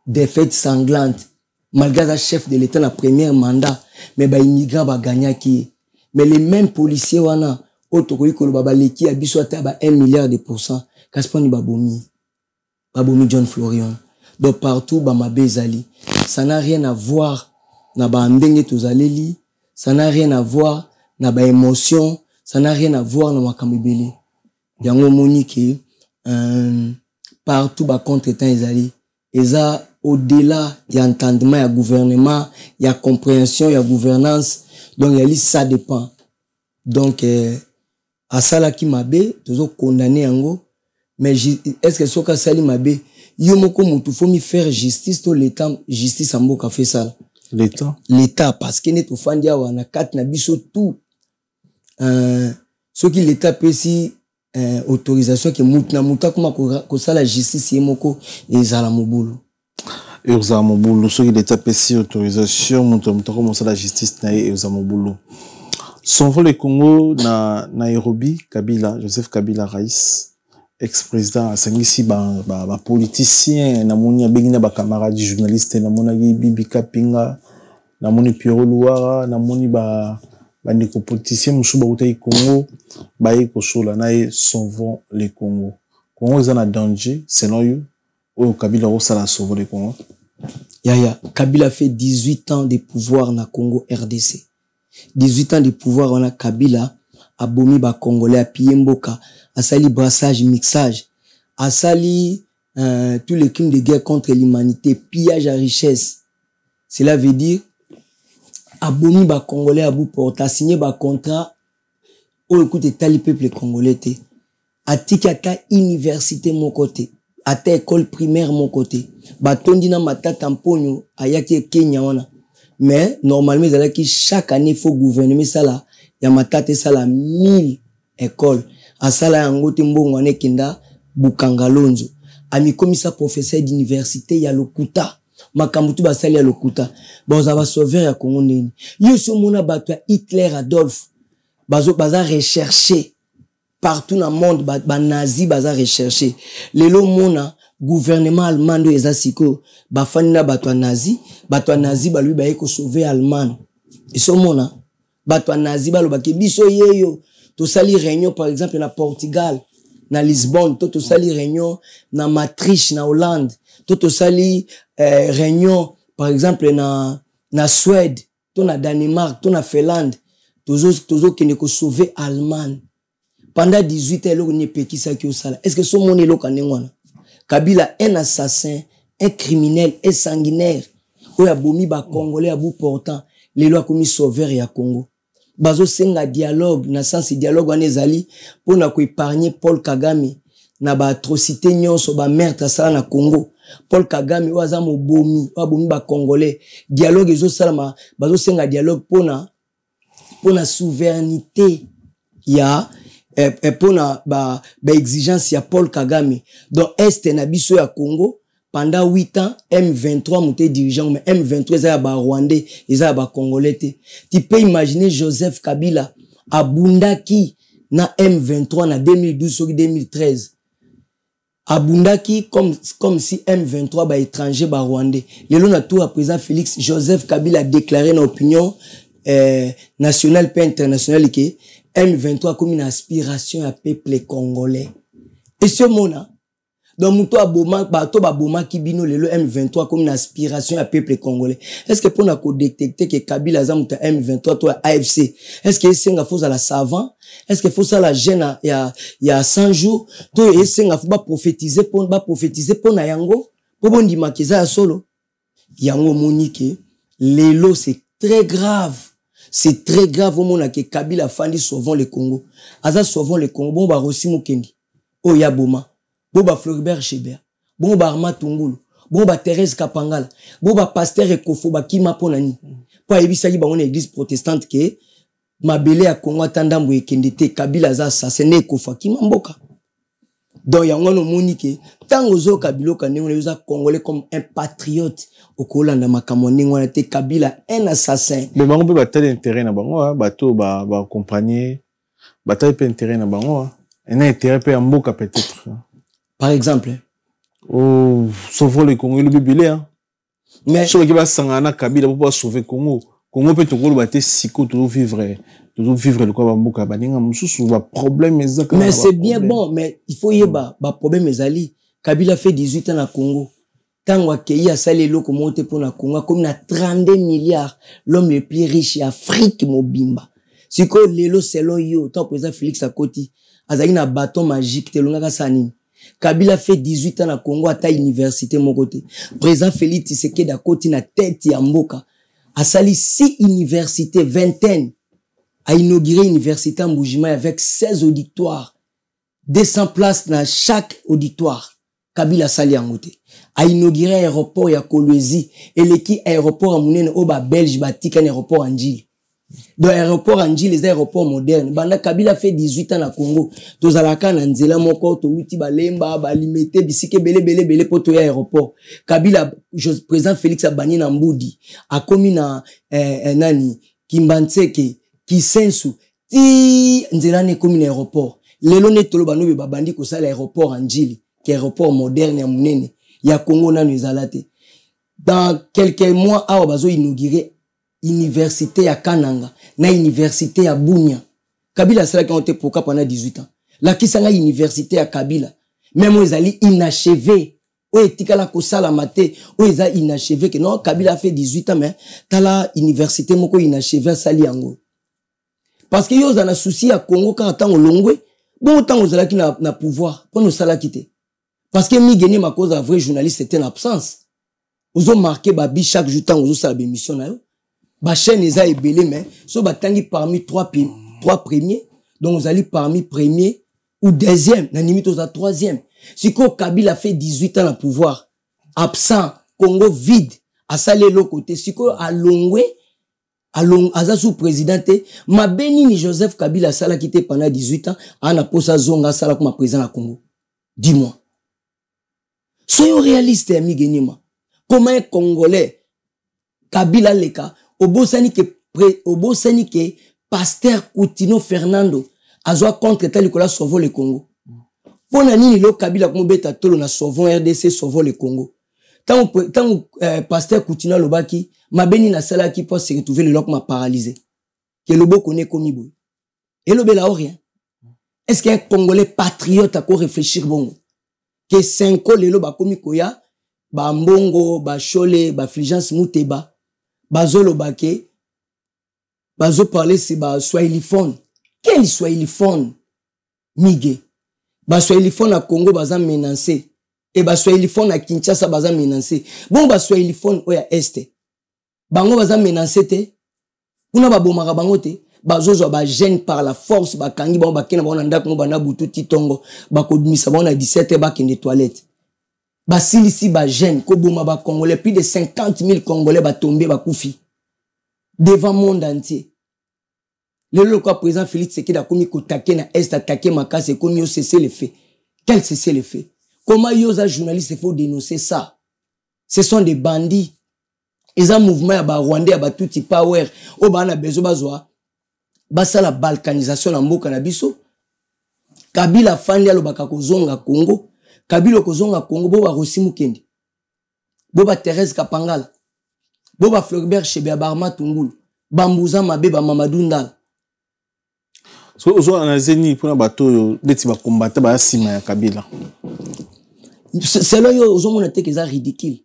Défaite sanglante. Malgré le chef de l'État na premier mandat, mais ba immigrants ba gagner qui. Mais les mêmes policiers wana otokoyi ko ba leki abiso ata ba 1 milliard de %. Kaspani ba bomi John Florian. Donc partout ba mabezali. Ça n'a rien à voir na ba ndenge tozaleli, ça n'a rien à voir na ba émotion, ça n'a rien à voir na makamebele. Yango monique partout ba contre-temps ezali. Eza au-delà y a entendement, y a gouvernement, y a compréhension, y a gouvernance. Donc ça dépend. Donc à ça qui mabe toujours condamné yango mais est-ce que soka sali mabe yo moko mutu faut mi faire justice to l'état justice amboka fait ça l'état parce que net ofandia wana kat na biso tout ce qui l'état peut si autorisation que mutu na muta kuma ko sala justice yemoko ezala mobulu Urza Mobulu, ceux qui l'état PC autorisation, montant comme ça la justice na Urza Mobulu. Son vol le Congo na Nairobi, Kabila, Joseph Kabila Raïs, ex-président à Sangisi ba politicien na moni abengina ba camarades journalistes na moni Bibi Kapinga, na moni Pierrot Louara, na moni ba ndeko politicien musuba utai Congo, ba eko sola na son vol le Congo. Congo est en danger selon you. Oh, Kabila Rossala sauve le Congo. Kabila fait 18 ans de pouvoir na Congo RDC. 18 ans de pouvoir on a Kabila a bomi ba Congolais a pillé mboka, a sali brassage, mixage, a sali tous les crimes de guerre contre l'humanité, pillage à richesse. Cela veut dire a bomi ba Congolais a bout porte, a signé ba contrat au écoute tali peuple congolais te. A tiki ata université mon côté. À ta école primaire mon côté batondi na matata mponyo ayaki Kenya wana mais normalement ils qui chaque année faut gouvernement ça là ya matata ça là 1000 écoles à ça là ngote mbongo ane kinda Bukangalonzo ami komisa professeur d'université ya Lokuta makambutu basali ya Lokuta boza ba sauver ya Congo nini yo so mona bato ya Hitler Adolphe baza rechercher partout dans le monde, ba nazi baza recherché. Lelo mona gouvernement allemand do ezasiko ba fanina bato nazi ba lui ba eko sauver allemand. Et so mona bato nazi ba lo ba ke biso yeyo to sali réunion par exemple na Portugal, na Lisbonne, to sali réunion na Maastricht na Hollande, to sali réunion par exemple na Suède, to na Danemark, to na Finlande, tozo kene ko sauver allemand. Pendant 18 ans, il n'y a pas qui ça qui sala. Est-ce que ce monde est là? Kabila, un assassin, un criminel, un sanguinaire. Il y a bomi ba Congolais à bout portant. Les lois commis sauveur et à Congo. Bazo senga dialogue, na sens dialogue en ezali, pour na ko épargner Paul Kagame. Na ba atrocité nyonso ba meurtre ça na Congo. Paul Kagame waza mo bomi ba Congolais. Dialogue ezo salama, bazo senga dialogue pour na souveraineté. Ya pour na ba exigence ya Paul Kagame donc est na biso ya Congo pendant 8 ans M23 monté dirigeant mais M23 ça ba Rwandais ça ba Congolais tu peux imaginer Joseph Kabila abundaki na M23 na 2012 2013 abundaki comme si M23 ba étranger ba Rwandais lelo na tout à présent Félix Joseph Kabila a déclaré dans opinion nationale et internationale que M23 comme une aspiration à peuple congolais. Et ce mona, dans muto aboma, bato baboma kibino le M23 comme une aspiration à peuple congolais. Est-ce que pour nous détecter que Kabila zamuta M23 toi AFC, est-ce que c'est nga faut à la savant? Est-ce que faut ça la gêne il y a 100 jours? Toi est-ce nga faut pas prophétiser pour na yango? Po bondi makiza ya solo. Yango Monique, lelo c'est très grave. C'est très grave au monde que Kabila fandi sauvant le Congo. Aza sauvant le Congo, bon ba Rossi Mukendi. Oh ya Boma. Bon ba Floribert Chebert. Bon ba Arma Tungulu. Bon ba Thérèse Kapangala. Bon ba Pasteur Ekofo ba Kima Ponani. Po ebisa ki ba on église protestante ke mabele ya Congo atandambo ekendete Kabila za assassiné Ekofa Kima Mboka. Donc yango no Monique, tango zo Kabila kanengo na congolais comme un patriote. Au Kolanda makamoni on était Kabila un assassin. Mais bango peut battre intérêt na bango bateau ba accompagner bataille peut intérêt na bango un intérêt peut mboka peut-être. Par exemple oh sauver le Congo le bébé mais sur qui va sangana Kabila pour sauver Congo peut tout le battre siko tout vivre le quoi mboka baninga mususu va problème ezaka. Mais c'est bien bon mais il faut yeba ba problème ezali Kabila fait 18 ans na Congo. Tant qu'il a salé l'eau comme monté pour la Congo, comme na 32 milliards, l'homme le plus riche d'Afrique, Mobimba. Si que l'élo c'est l'oyo, tant président Félix à côté, azali na bâton magique, te l'onga sani. Kabila fait 18 ans na Congo, à ta université, mon côté. Président Félix Tshisekedi à côté, na tête ya mboka. A sali 6 universités, vingtaine. A inauguré université en Boujima avec 16 auditoires. 200 places dans chaque auditoire. Kabila sali en côté. A inauguré aéroport ya Kolwezi et l'équipe aéroport à Mounene Oba Belge batika un aéroport en Djili. Donc aéroport en Djili les aéroports modernes. Banda Kabila fait 18 ans na Congo. Tozalaka na nzela moko to wuti balemba ba limité bisike belé poto ya aéroport. Kabila président Félix Abani na Mbudi a commis na nani Kimbanseke Kisensu ti nzela ne commis na aéroport. Lelo ne tolo bano be babandi ko sala aéroport en Djili, qui est aéroport moderne ya Mounene. Ya Congo na nuzalate. Dans quelques mois, a bazo inauguré université ya Kananga, na université ya Bunia. Kabila sala qui ont été pourquoi pendant 18 ans. La kisanga université ya Kabila. Même ils allaient inachevé. O etika la kosala mate, o eza inachevé que non Kabila a fait 18 ans mais tala université moko inachevé sali yango. Parce que yo za na souci ya Congo quand tango longwe, bon tango zala ki na pouvoir, pour nous sala quitter. Parce que mi gagné ma cause à vrai journaliste c'était en absence. Vous ont marqué babi chaque jour tant vous ça l'émission là. Ba chaîne eza ebelé mais so batangi parmi trois premiers donc vous allez parmi premier ou deuxième na limite aux troisième. Si ko Kabila fait 18 ans à pouvoir absent Congo vide à salé l'autre côté si ko à Longwe aza sous présidenté ma Benini Joseph Kabila sala quitté pendant 18 ans ana posa zonga sala comme président à Congo. Dis-moi. Soyons réalistes, ami Genima. Comment un Congolais, Kabila Leka, obosani que Pasteur Coutinho Fernando, a joué contre tel que la sauvons le Congo. Pour nani lo Kabila comme beta tolo na sauvons RDC sauvons le Congo. Tant Pasteur Coutinho Lobaki, ma beni na sala qui peut se retrouver le loc m'a paralysé. Que le beau connaît comme ibo. Et le bel a rien. Est-ce qu'un Congolais patriote a quoi réfléchir bon? Que 5 lelo ba komi koya ba mbongo ba chole ba Fulgence Muteba bazolo bake bazo parler c'est ba swahiliphone quel swahiliphone mige ba swahiliphone à Congo baza menacé et ba swahiliphone à Kinshasa baza menacé bon ba swahiliphone oya este bango baza menacé te kuna ba bomaka bango te bazozo ba gêne par la force ba kangi ba bakena ba ndako mo bana butu titongo ba kodumisa ba na 17 ba kende toilette ba silisi ba gêne ko boma ba congolais plus de 50 000 congolais ba tombé ba kufi devant monde entier le quoi président Félix Tshisekedi a commis ko taquer na est attaquer makase comme yo cesser les faits quel cesser les faits comment yo za journaliste il faut dénoncer ça ce sont des bandits ils ont mouvement ya ba Rwandais ya ba tuti power o ba na bezo bazwa basa la balkanisation na mboka na biso Kabila fandi alobaka kozonga Congo Kabila kozonga Congo bo ba Rossi Mukendi bo ba Thérèse Kapangala bo ba Floribert Chebea Barma Tungulu bambuza mabe ba Mamadou Ndala so ozo anazeni pona bato deti ba combattre ba sima ya Kabila c'est là yo ozo mona te que ça ridicule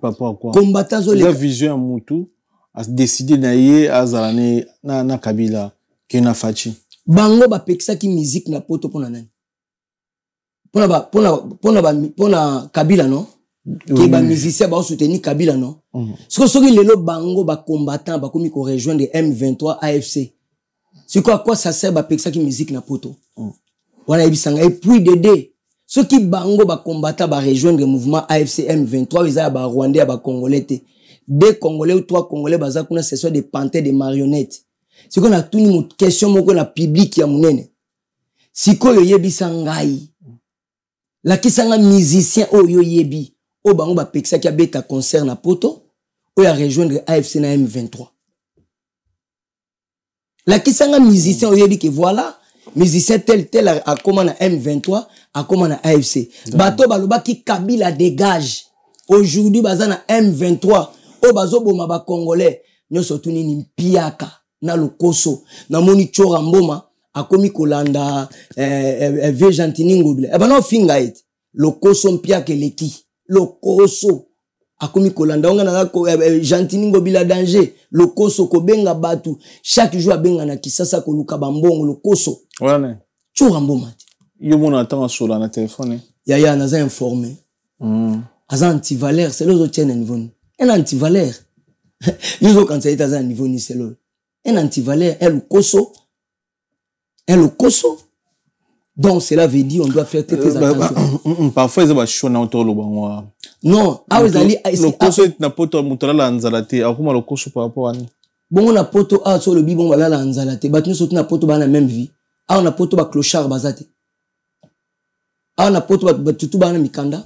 par rapport à quoi combattant zo la vision à Moutou a décidé d'aller à Zalane na Kabila qui na fachi bango ba pekisa ki musique na poto pona nani pona Kabila non que ba musicien ba soutenir Kabila non. Parce que les bango ba combattant ba komi ko rejoindre M23 AFC. C'est quoi ça sert ba peksa ki musique na poto. Voilà ebisanga et puis Dédé ceux qui bango ba combattant ba rejoindre le mouvement AFC M23 ils a ba Rwandais ba Congolais té. Deux Congolais ou trois Congolais baza kuna ce sont des panthères des marionnettes. C'est qu'on a tout une question moko na public ya munene. Siko yo yebisangai. La kisanga musicien oyo yebi o bango ba peksa ki abeta concert na poto o ya rejoindre AFC na M23. La kisanga musicien oyo yebi que voilà musicien tel a comment na M23 a comment na AFC. Bato baloba ki Kabila dégage. Aujourd'hui baza na M23 o bazo boma ba congolais nyoso tuni ni mpiaka na lokoso na moni chora mboma akomi kolanda vie Jantiningo bile no finga it lokoso mpia keleki lokoso akomi kolanda onga na ko Jantiningo bila danger lokoso ko benga batu chaque jour benga na kisasa ko luka bambongo lokoso voilà chora mboma yo mona tanga sola na téléphone ya naza informé aza anti-valeur c'est l'autre tient niveau un anti-valeur nous quand ça est à un niveau ni c'est l'autre un anti-valeur un lokoso. Donc cela veut dire on doit faire très attention. Parfois ils ont choisi na autour le bango. Non, ah vous allez lokoso na poto mutala la nzalate akuma lokoso par rapport à ni. Bon na poto a sur le bibon wala la nzalate bat nous surtout na poto ba na même vie. Ah on a poto ba clochard bazate. Ah on a poto ba tutu ba na mikanda.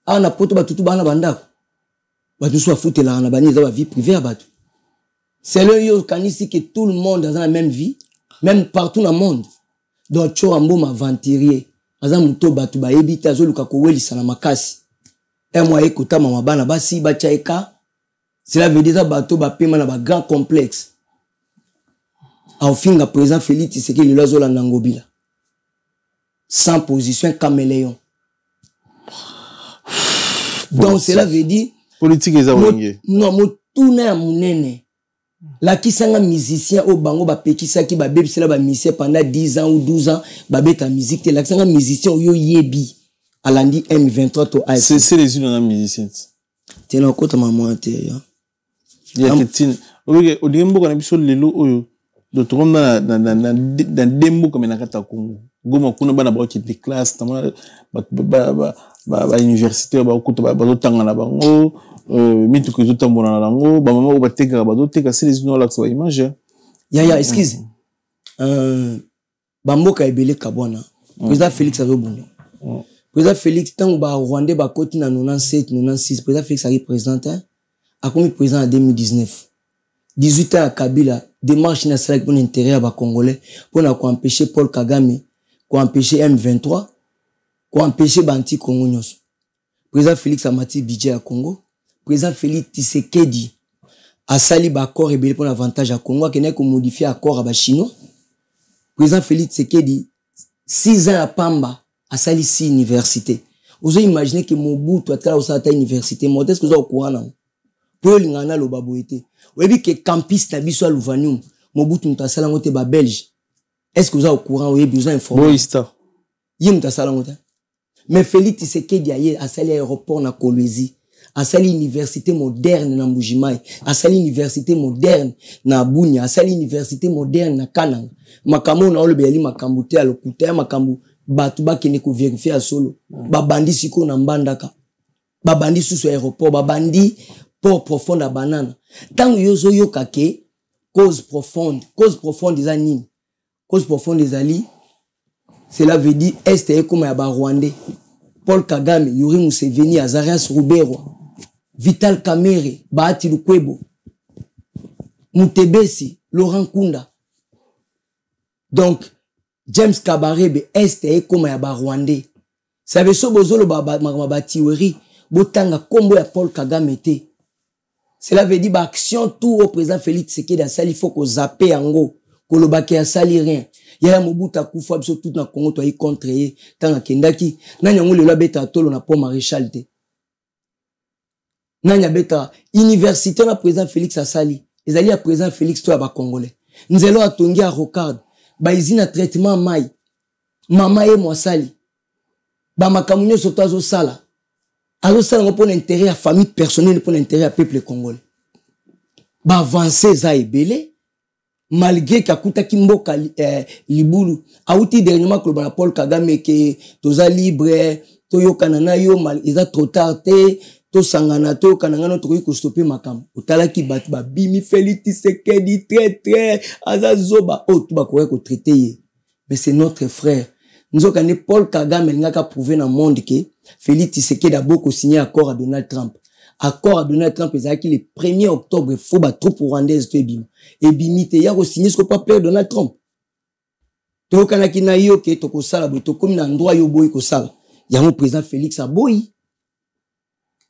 Ah on a poto ba tutu ba na bandako. Bat nous soit foutre la na bani za vie privée bat. C'est le yo kanisi que tout le monde dans la même vie, même partout dans le monde. Donc tu as un bon aventurier. Azam muto batu ba ebita zo luka ko welisa na makasi. Et moi écouta mama bana basi ba chaika. Cela veut dire bato ba pema na ba grand complexe. Au fin président Félix c'est que le lozo la ngobila. Sans position caméléon. Donc cela veut dire politique eza wenge. Non, mo tourner munene. La kisanga musicien au bango ba pekisa ki ba bebisela ba musicien pendant 10 ans ou 12 ans ba beta musique la kisanga musicien yo yebi alandi M23 to AFC. C'est les unes dans musicien. Tena kota maman te ya. Ya ketin. O dembo kana biso lelo oyo do tromba na dembo comme na kata Congo. Goma kuna bana ba ki de classe tama ba université ba kuto ba tanga na bango. Mitu que tout tambour na lango ba mama ba teka ba do teka c'est les unes là que image. Ya excuse. Bamboka ebele kabona. Président Félix Azobunyo. Président Félix tant ba Rwandais ba koti na 97 96 président Félix arrive président a comme président en 2019. 18 ans à Kabila démarche nationale pour l'intérêt ba congolais pour empêcher Paul Kagame, pour empêcher M23, pour empêcher Banti Congo nyos. Président Félix a mati budget à Congo. Président Félix Tshisekedi a sali ba accord rebelle pour l'avantage à Congo qui n'est que modifier accord à ba chinois. Président Félix Tshisekedi 6 ans à Pamba a sali 6 universités. Vous imaginez que Mobutu a travaillé à université modeste que vous au courant non. Pour l'ingana lo baboité. Vous avez que campus na biso à Louvanium Mobutu mutasala ngote ba belge. Est-ce que vous êtes au courant ou vous êtes informé? Boista. Yim mutasala ngote. Mais Félix Tshisekedi a sali aéroport na Kolwezi. A sali université moderne na Mbujimai, a sali université moderne na Bunia, a sali université moderne na Kananga. Makambo na olo beyali makambo te alokuta makambo batu ba kene ko vérifier solo. Ba bandi siko na mbandaka. Ba bandi sous aéroport, ba bandi port profond à banana. Tant yozo yoka ke cause profonde des anines. Cause profonde des ali. Cela veut dire est comme ya ba Rwandais. Paul Kagame, Yuri Museveni, Azarias Rubero. Vital Kamere, Bahati Lukwebo, Mutebesi, Laurent Kunda. Donc, James Kabarebe, Est comme ya Rwandais. Ça veut dire bozolo babatiweri, botanga kombo ya Paul Kagame te. Cela veut dire action tout au président Félix Tshisekedi a sali faut ko zappe ango, ko lo bake a sali rien. Ya Mobutu akufa biso tout na Congo to yi contre ye, tanga kendaki, na nyango le la beta tolo na po maréchal te. Nanya beta université na président Félix Asali ezali ya président Félix to ya ba congolais nzelo atongi a Rocard ba izina traitement mai mama ye mwasali ba makamunyo soto azo sala Alors ça n'a pas d'intérêt à famille personnelle, pas d'intérêt à peuple congolais. Bah avancer ça est belé. Malgré qu'akuta kimboka libulu auti dernièrement que le Paul Kagame que toza libre toyo kanana yo mal ils trop tard to sangana to kananga to ko stopper makam otala ki bat ba bimi Félix Tshisekedi très azazoba o tu ba ko traiter mais c'est notre frère nous okane Paul Kagame ngaka prouver dans monde que Félix Tshisekedi a beaucoup signé accord à Donald Trump. Accord à Donald Trump, c'est le 1er octobre, il faut battre trop rwandaise, et bimite, il y a signé ce qu'on peut appeler Donald Trump. To kanaki na yo ke to ko sala bo to comme na ndroit yo boy ko sala. Il y a mon président Félix Aboyi.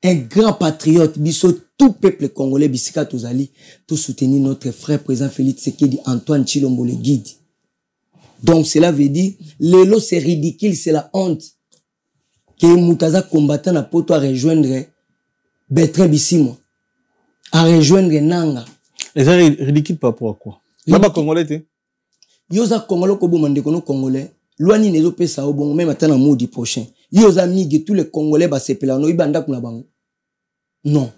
Un grand patriote, biso tout peuple congolais bisika tozali, tout soutenir notre frère président Félix Tshisekedi Antoine Tshilombo le guide. Donc cela veut dire lelo c'est ridicule, c'est la honte que Moutaza combattant na poto à rejoindre Bertrand Bissimo, à rejoindre Nanga. Et ça ridicule par rapport à quoi? Là-bas congolais t'es? Yoza congolais ko bomande kono congolais. Loani nezo pesa au bon même attend moudi prochain. Yoza migi tous les congolais ba sepela no ibanda kuna bango. Non.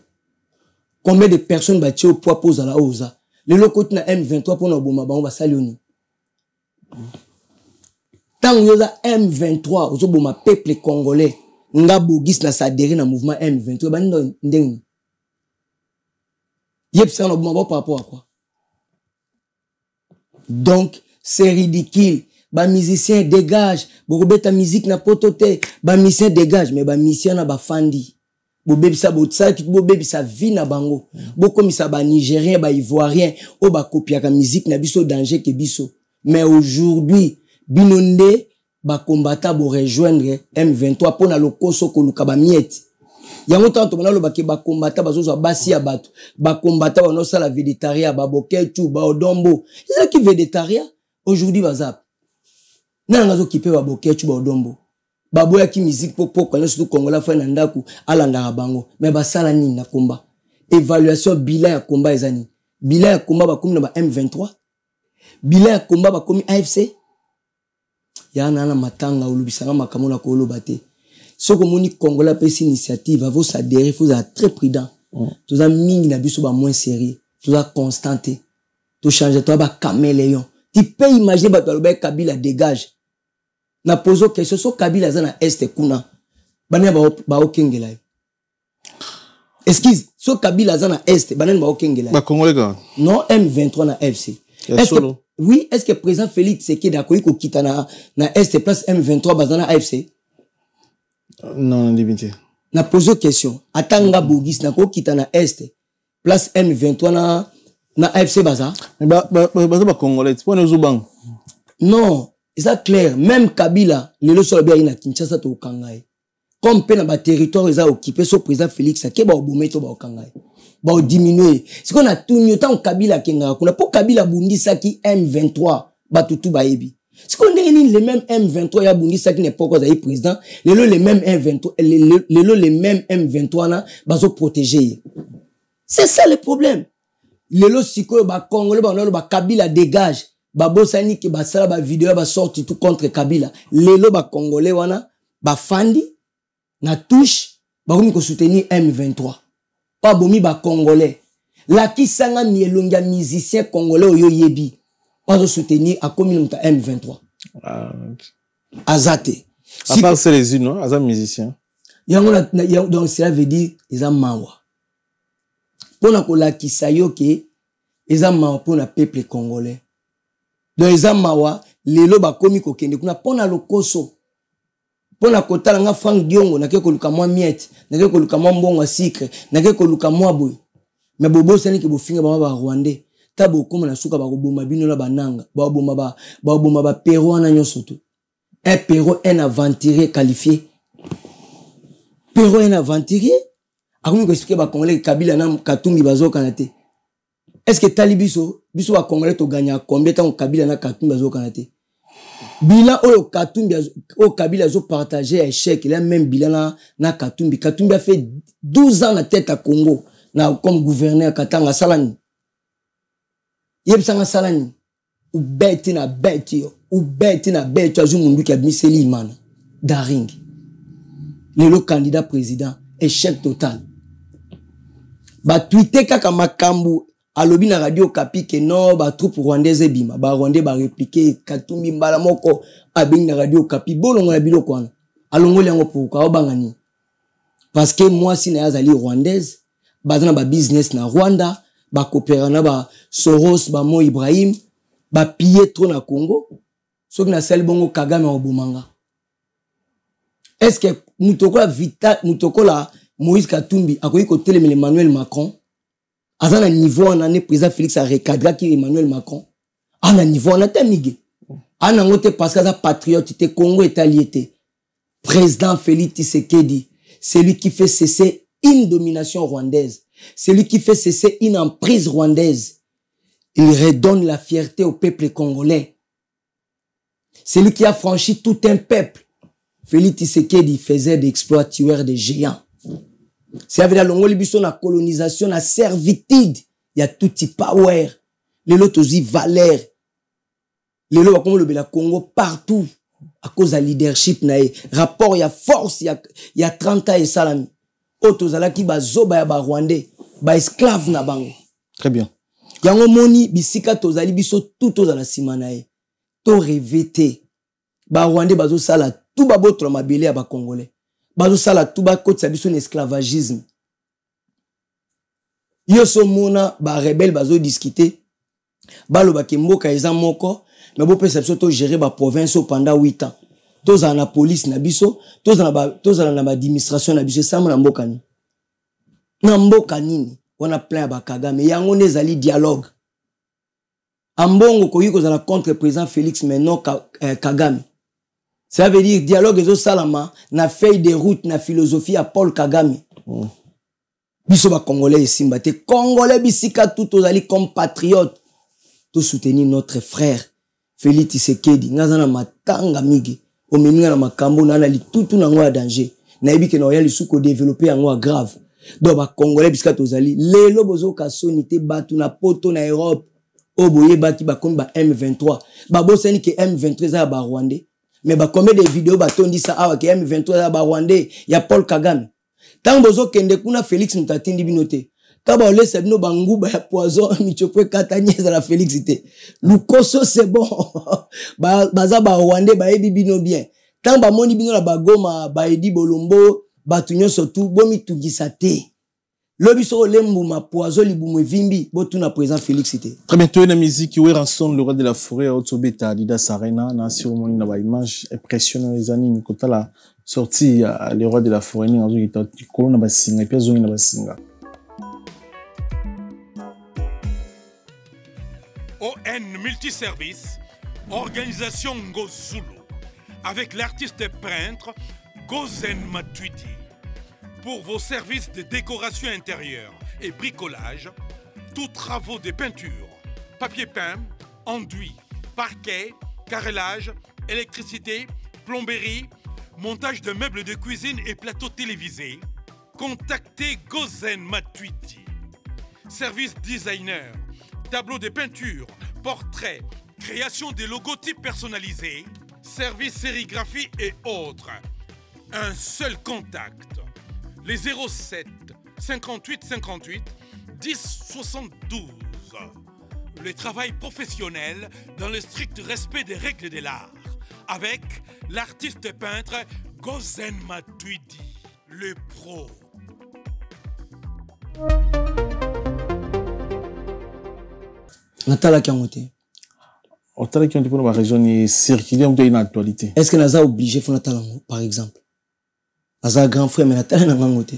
Combien de personnes ba tio poids pose à la oza. Le lokoti na M23 pour na boma bango ba salioni. Tant yoza M23 ozo boma peuple congolais. Nga bogis na s'adhérer na mouvement M23 ba ndeng. Yep ça no boma par rapport à quoi? Donc c'est ridicule. Ba musicien dégage. Bokobe ta musique na potote. Ba musicien dégage. Mais ba musicien na ba fandi. Bobebi sa botsa ki bobebi sa vie na bango. Bokomi sa ba nigérien ba ivoirien. O ba kopia ka musique na biso danger ke biso. Mais aujourd'hui binonde ba combattant bo rejoindre M23 pona lokoso koluka ba miette. Yango tanto mona lo ba ke ba combattant bazo basi ya bato. Ba combattant no sala végétarien ba boketu ba odombo. C'est ça qui végétarien aujourd'hui bazap. Nanga zo kipe ba boketu ba odombo. Baboya ki musique pour connaître surtout Congolais fa na ndaku alanda bango. Mais ba sala nini na combat. Évaluation bilan ya combat ezani. Bilan ya combat ba komi na ba M23. Bilan ya combat ba komi AFC. Ya na matanga ulubisanga makamona ko lobate. Soko moni Congolais pesi initiative avo s'adhérer, faut être très prudent. Tous a mingi na biso ba moins sérieux, tous a constanté. Tout changer toi ba caméléon. Tu peux imaginer ba toloba Kabila dégage. Na poso question so Kabila za na est kuna. Bana ba okengela. Excuse, so Kabila za na est, bana ba okengela. Ba Congolais ga. Non, M23 na FC. Est-ce que oui, est-ce que président Félix Tshisekedi d'accord ko kita na est place M23 bazana AFC? Non, limité. Na pose question. Atanga Bogis na ko kita na est place M23 na AFC baza. Mais ba Congolais, pour nous bang. Non, c'est clair, même Kabila, le sol bien na Kinshasa to kangai. Comme pe na ba territoire eza occupé so président Félix Tshisekedi ba obometo ba kangai. Ba diminuer. C'est qu'on a tout mieux tant Kabila kenga kuna po Kabila bundisa ki M23 ba tutu ba ebi. C'est qu'on est les mêmes M23 ya bundisa ki n'est pas encore président, les mêmes M23 les mêmes M23 na bazo protéger. C'est ça le problème. Lelo siko ba Congolais ba Kabila dégage. Ba bosani ki ba sala ba vidéo ba sorti tout contre Kabila. Lelo ba Congolais wana ba fandi na touche ba komi ko soutenir M23. Pas bomi ba Congolais. La ki sanga mielonga musicien congolais oyo yebi. Pas de soutenir à comme il M23. Azate. À part c'est les unes, non? Azam musicien. Donc cela veut dire ils ont mawa. Pour na kola kisayo ke ils ont mawa pour na peuple congolais. Donc ils ont mawa lelo ba komi ko kende kuna pona lokoso. Pona kotala nga Frank Diongo na ke koluka mwa miette, na ke koluka mwa mbongo wa sucre, na ke koluka mwa boy. Mais bobo sani ke bofinga ba Rwandais. Tabo comme na suka ba koboma bino na bananga ba boma ba Péro na nyoso to un Péro un aventurier qualifié Péro un aventurier akomi ko expliquer ba Congolais Kabila na Katumbi bazo kanate. Est-ce que talibiso biso ba Congolais to gagner combien temps Kabila na Katumbi bazo kanate? Bilan o Katumbi o Kabila zo partager échec, il a même bilan na Katumbi a fait 12 ans la tête à Congo na comme gouverneur Katanga Salani. Yeb sanga salani ou bête na azu mundu ki abmiseli imana daring le candidat président échec total. Ba tweeté kaka makambu alobi na radio Kapi que non ba troupe rwandaise bima ba rwandais ba répliquer Katumbi mbala moko abing na radio Kapi bolongo na biloko wana alongoli yango pourquoi obangani parce que moi si na yazali rwandaise bazana ba business na Rwanda ba coopérer na ba Soros ba Mo Ibrahim ba piller trop na Congo soki na sel bongo Kagame obumanga. Est-ce que nous la Moïse Katumbi a connu côté Emmanuel Macron à un niveau en année président Félix a recadré qui Emmanuel Macron à un niveau en année à un autre parce que patriote était Congo est président Félix Tshisekedi c'est lui qui fait cesser une domination rwandaise c'est lui qui fait cesser une emprise rwandaise il redonne la fierté au peuple congolais c'est lui qui a franchi tout un peuple. Félix Tshisekedi faisait des exploits tueurs de géants. C'est avec la longue libiso na colonisation, na servitude. Il y a tout type power. Les lots aussi valeur. Les lots comme le Congo partout. À cause de leadership nae. Rapport, il y a force, il y a 30 ans et salami. Autos ala ki ba zoba ya ba Rwandais. Ba esclave na bango. Très bien. Yango moni bisika tozali biso tout aux ala simanae. To revete. Ba Rwandais bazo sala tout ba botre mabele ya ba Congolais. Bazo sala tout ba côté sa biso esclavagisme. Yo so mona ba rebelle bazo discuter. Ba lo ba kemboka eza moko, mais bo perception to gérer ba province pendant 8 ans. Toza na police na biso, toza na ba administration na biso sama na mboka ni. Na mboka nini? Wana plein ba Kagame yango nezali dialogue. Ambongo ko yiko za la contre président Félix maintenant Kagame. Ça veut dire dialogue ezo salama na feuille de route na philosophie à Paul Kagame. Biso ba Congolais simba te Congolais bisika tout ozali comme patriote to soutenir notre frère Félix Tshisekedi ngazana matanga migi o meninga na makambo na li tout na ngwa danger na ebike na yali suko développer ngwa grave do ba Congolais bisika tozali lelo bozo ka sonité batu na poto na Europe o boye baki ba comme ba M23 ba bosani ke M23 za ba Rwandais. Mais bah combien de vidéos bah on dit ça ah que M23 ba Rwandais ya Paul Kagame tant bozo kende kuna Félix mutatindi binote ta ba laisse bino bangu ba poison michopwe katanyeza la Félix ité lukoso c'est bon baza ba Rwandais ba ebi bino bien tant ba moni bino la bagoma ba edi bolombo ba tunyo surtout bomi tugisa te lobiso lembu ma poison libumu vimbi botuna présent Félix ité. Très bientôt une musique où ranson le roi de la forêt Otsobeta Dida Sarena na sur mon na image impressionnant les années nikota la sortie le roi de la forêt ni ngazo kita ko na basinga et puis zo na basinga. ON Multiservice, organisation Ngozulu, avec l'artiste peintre Gozen Matuidi. Pour vos services de décoration intérieure et bricolage, tous travaux de peinture, papier peint, enduit, parquet, carrelage, électricité, plomberie, montage de meubles de cuisine et plateaux télévisés, contactez Gozen Matuidi. Service designer, tableau de peinture, portrait, création de logotypes personnalisés, service sérigraphie et autres. Un seul contact. Les 07 58 58 10 72. Le travail professionnel dans le strict respect des règles de l'art. Avec l'artiste peintre Gozen Matuidi, le pro. Natala Kiangote. Natala Kiangote pour la raison est circulaire de une actualité. Est-ce que Naza obligé de Natala par exemple? Naza grand frère mais Natala Nangote.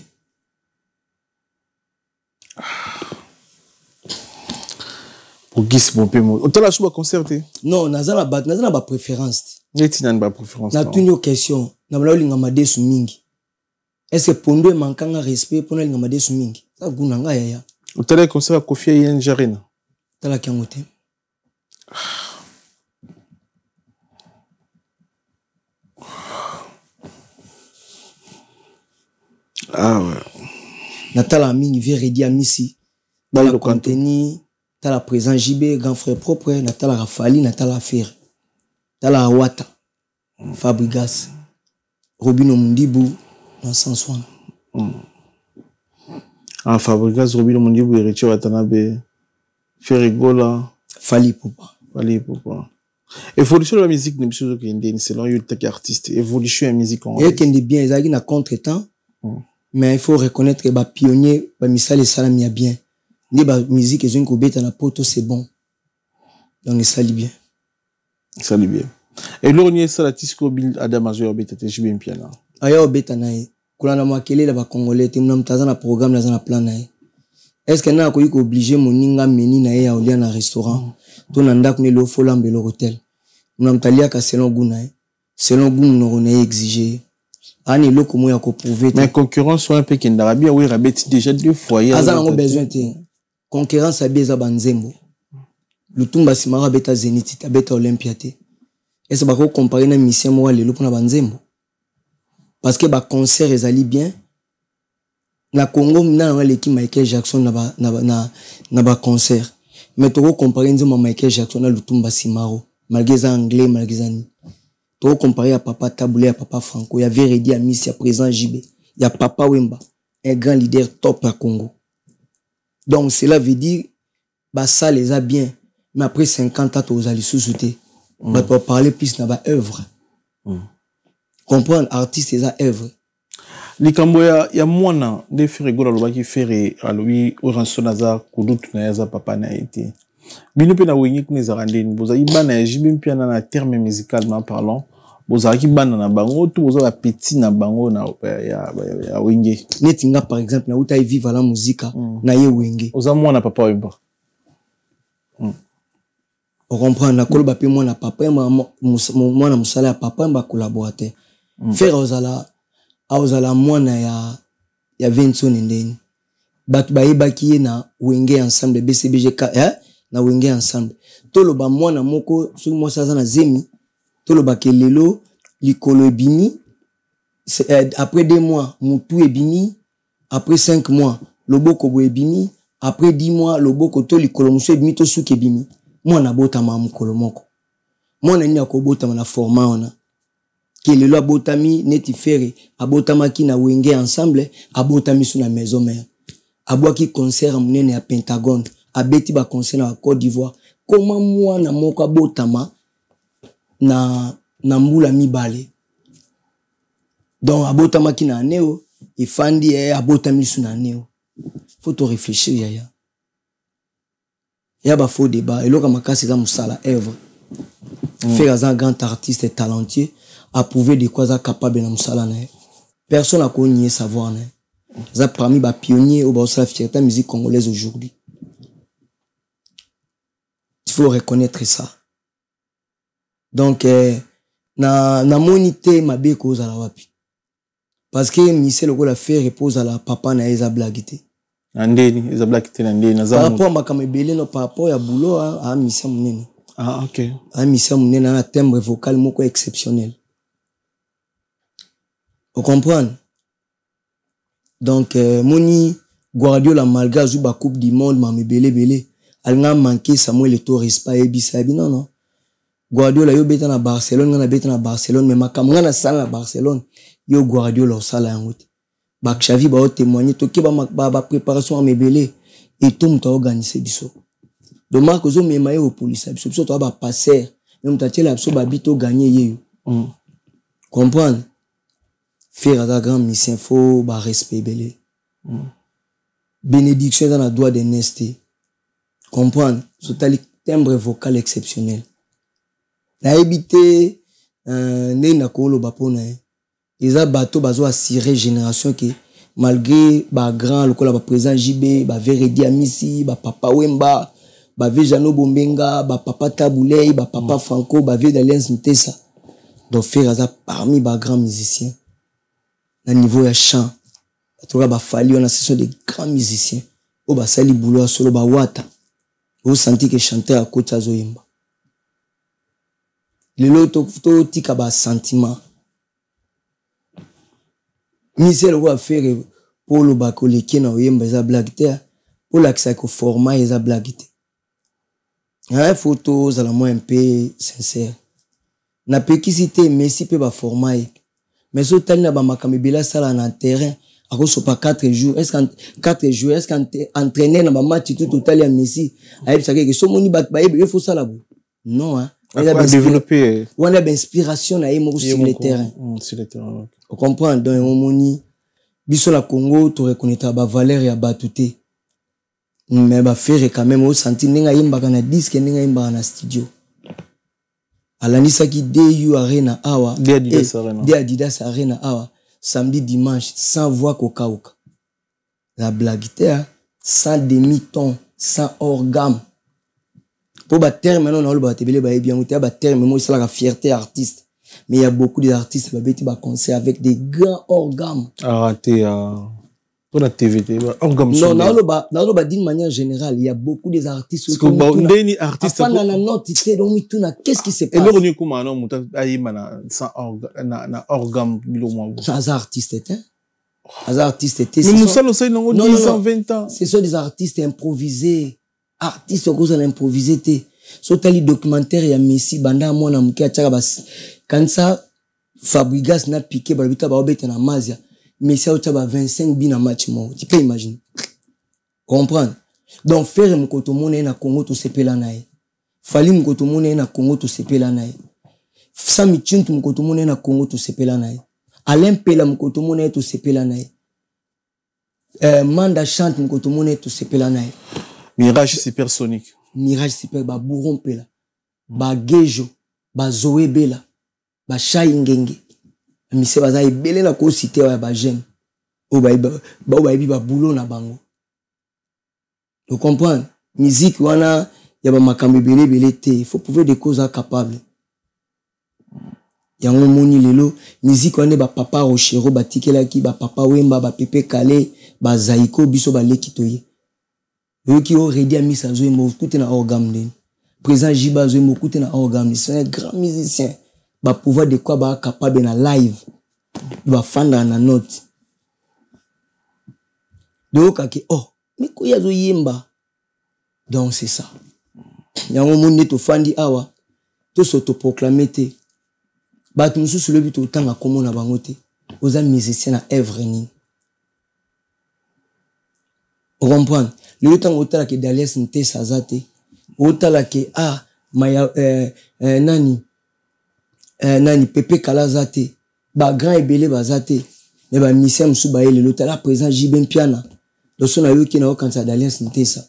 Pour Gis bon peu mo. Otala sou ba concerté. Non, Naza na ba préférence. Neti na ba préférence. Na tunyo question. Na bala linga madesu mingi. Est-ce que pondo mankanga respect pour na linga madesu mingi? Ça gunanga yaya. Otala concert Kofi Yen Jarena. Tala Kiangote. Ah ouais. Natala mingi véridi à Missi. Dans le contenu, Natala présent JB, grand frère propre, Natala Rafali, Natala Fer. Natala Awata. Fabrigas. Robino Mundibu, dans 160. Ah, Fabrikas Robin Mondi Bouirichi Watanabe Ferrigola Fali Poupa. Évolution de la musique n'est pas que selon le tech artiste. Évolution de la musique en et qu'il est bien, il y a contre-temps. Mais il faut reconnaître que les pionniers, les misales et salam y a bien. Les musique ils ont une bête na poto c'est bon. Donc ça lit bien. Ça lit bien. Et là on y est ça la tisco build Adam Azur bête je bien piano. Aya bête nae. Kulana makele la ba congolais te mnam taza na programme la na plan nae. Est-ce que na ko yiko obligé moninga meni na ya olia na restaurant. To na ndak ne lo folambe le hôtel. Mnam talia ka selon goût nae. Selon goût no na exigé. Ani loko mo ya ko prouver. Mais concurrence soit un peu qu'Indarabia oui rabeti déjà 2 fois. Aza ngo besoin te. Concurrence à Beza Banzembo. Le Tumba Simara Beta Zenit, Beta Olympia. Est-ce que vous comparez une mission moi le pour Banzembo? Parce que ba concert est allé bien. Na Congo na l'équipe Michael Jackson na ba concert. Mais tu comparer nzema Michael Jackson na le Tumba Simaro. Malgré ça anglais, malgré ça ni. Tu comparer à Papa Taboulé, à Papa Franco, il y a Veredi à Miss, il y a Président JB, il y a Papa Wemba, un grand leader top à Congo. Donc, cela veut dire, bah, ça les a bien. Mais après 50 ans, vous allez sous-souter. Bah, pour parler plus dans la œuvre. Comprendre, artiste, les a œuvre. Likamboya, ya mwana, de faire gola loba qui faire, lui, oranso naza, kudutu na yaza papa na été. Bino pe na wengi kuneza randeni, boza ibana ya jibim piana na terme musicalement parlant, boza ki bana na bango, tout boza la petit na bango na ya wengi. Netinga par exemple, na uta vivre la musique, na ye wengi. Oza mwana papa wemba. On comprend, na koloba pe mwana papa, mwana musala ya papa mba collaborateur. Faire ozala mwana ya Vincent Ndeni. Batu bayebaki ye na wenge ensemble BCBGK na wenge ensemble. Toloba mwana moko soki mosa aza na zemi, toloba ke lelo likolo ebimi, après 2 mois mutu ebimi, après 5 mois loboko bo ebimi, après 10 mois loboko to likolo musu ebimi to suki ebimi. Mwana botama mukolo moko. Mwana ni akobotama na format wana. Ke lelo abotami neti fere, abotama ki na wenge ensemble, abotami su na maison mère. Abwaki concert munene ya Pentagone, abeti ba concert na Côte d'Ivoire. Comment moi na moko abotama na mbula mibale. Donc abotama ki na neo, ifandi abotami su na neo. Faut te réfléchir yaya. Ya ba faux débat, et loka makasi za musala œuvre. Faire un grand artiste et talentueux, approuver de quoi ça capable na musala na. Personne n'a connu savoir na. Ça parmi les pionniers au Barça fierté musique congolaise aujourd'hui. Il faut reconnaître ça. Donc na monité ma be cause à la wapi. Parce que Michel le fait repose à la papa na eza blagité. Andeni eza blagité ndeni na za. Par rapport ma kamebele no par rapport ya boulot à Michel munene. Ah OK. À Michel munene na timbre vocal moko exceptionnel. Vous comprenez? Donc, Moni Guardiola malgré la Coupe du Monde, m'a belé. Elle a manqué Samuel Eto'o respect et bisabi non. Guardiola yo beta na Barcelone, na beta na Barcelone, mais ma kamanga na sala na Barcelone, yo Guardiola au sala yangote. Bak Xavi ba témoigner to ke ba préparation à mebelé et tout m'ta organiser biso. Donc Marco zo me maye au police biso to ba passer, même ta tela biso ba bito gagner yeyo. Comprendre? Faire un grand mission, faut bah respect belé. Bénédiction dans la doigt de Nesté. Comprendre? C'est un timbre vocal exceptionnel. La habité né na kolo bapona. Ils a bateau bazo assurer génération qui malgré ba grand le kola ba président JB, ba Veredi Amisi, ba papa Wemba, ba Vejano Bombenga, ba papa Taboulé, ba papa Franco, ba Vedalens Ntessa. Donc faire ça parmi ba grands musiciens. À niveau ya chant, tu vas fallu on a ce sont des grands musiciens. Au ba sali boulot solo ba wata. Vous sentez que chanter à côté à zoyemba. Le loto to tika ba sentiment. Michel va faire pour le bako le kena oyemba za blague terre pour l'accès au format et za blague terre. Un photo ça la moins un peu sincère. Na pekisité mais si peu ba format. Mais so tali na ba makamebela sala na terrain akoso pas 4 jours est-ce que 4 jours est-ce qu'entraîner dans match tout total à Messi aïe ça que somoni bat ba il faut ça là non hein on a développé on a d'inspiration na yemo sur le terrain on comprend donc omoni biso la Congo to reconnaître ba valeur ya batuté mais ba faire quand même au sentir ninga yimba kana disque ninga yimba na studio alanisaki DU Arena awa de Adidas Arena awa samedi dimanche sans voix kokauka la blague sans demi-ton sans organe pour ba terme non on ba tebele ba bien ou ba terme moi c'est la fierté artiste mais il y a beaucoup d'artistes ba beti ba concert avec des grands organes raté pour la TVT organe non non ba d'une manière générale il y a beaucoup des artistes parce que ndeni artiste pas na note tu donc mituna qu'est-ce qui se passe et le revenu comment non muta ayima sans organe biloma ça artiste était mais Moussa le sait non 10 ans 20 ans ce sont des artistes improvisés artistes cause à improviser té so tali documentaire ya Messi banda mona muke ataka bas quand ça Fabregas na piqué ba bita ba obeta na Mazia Messi a 25 bi na match mo tu peux imaginer comprendre donc faire mkoto mona na Congo to sepela nae fali mkoto mona na Congo to sepela nae Sami Chintu mkoto mona na Congo to sepela nae Alain Pela mkoto mona to sepela nae Manda chante mkoto mona to sepela nae Mirage supersonique Mirage super ba Bourron Pela ba Gejo ba Zoé Bela ba Shai Ngenge mise baza ebele na ko cité ya ba jeune o ba ba boulot na bango tu comprends musique wana ya ba makambe belé te il faut prouver des causes capables yango moni lelo musique wana ba papa Rochero ba tikela ki ba papa Wemba ba Pepe Kale ba Zaiko biso ba lekitoye yo ki o redi a misa zo mo tout na organe présent Jiba zo mo tout na organe c'est un grand musicien ba pouvoir de quoi ba capable na live ba fanda na note donc que oh mais ko yazo yimba donc c'est ça yango monde to fandi awa to s'autoproclamer te ba tu musu le but autant comme na bango te oza musicien na œuvre ni on comprend le temps autant que Dalias nte sazate autant que maya nani Pepe Kalazate ba grand ebele bazate mais ba misem su ba ele l'hôtel à présent Jibem Piana donc son ayo ki na okansa d'alliance ntesa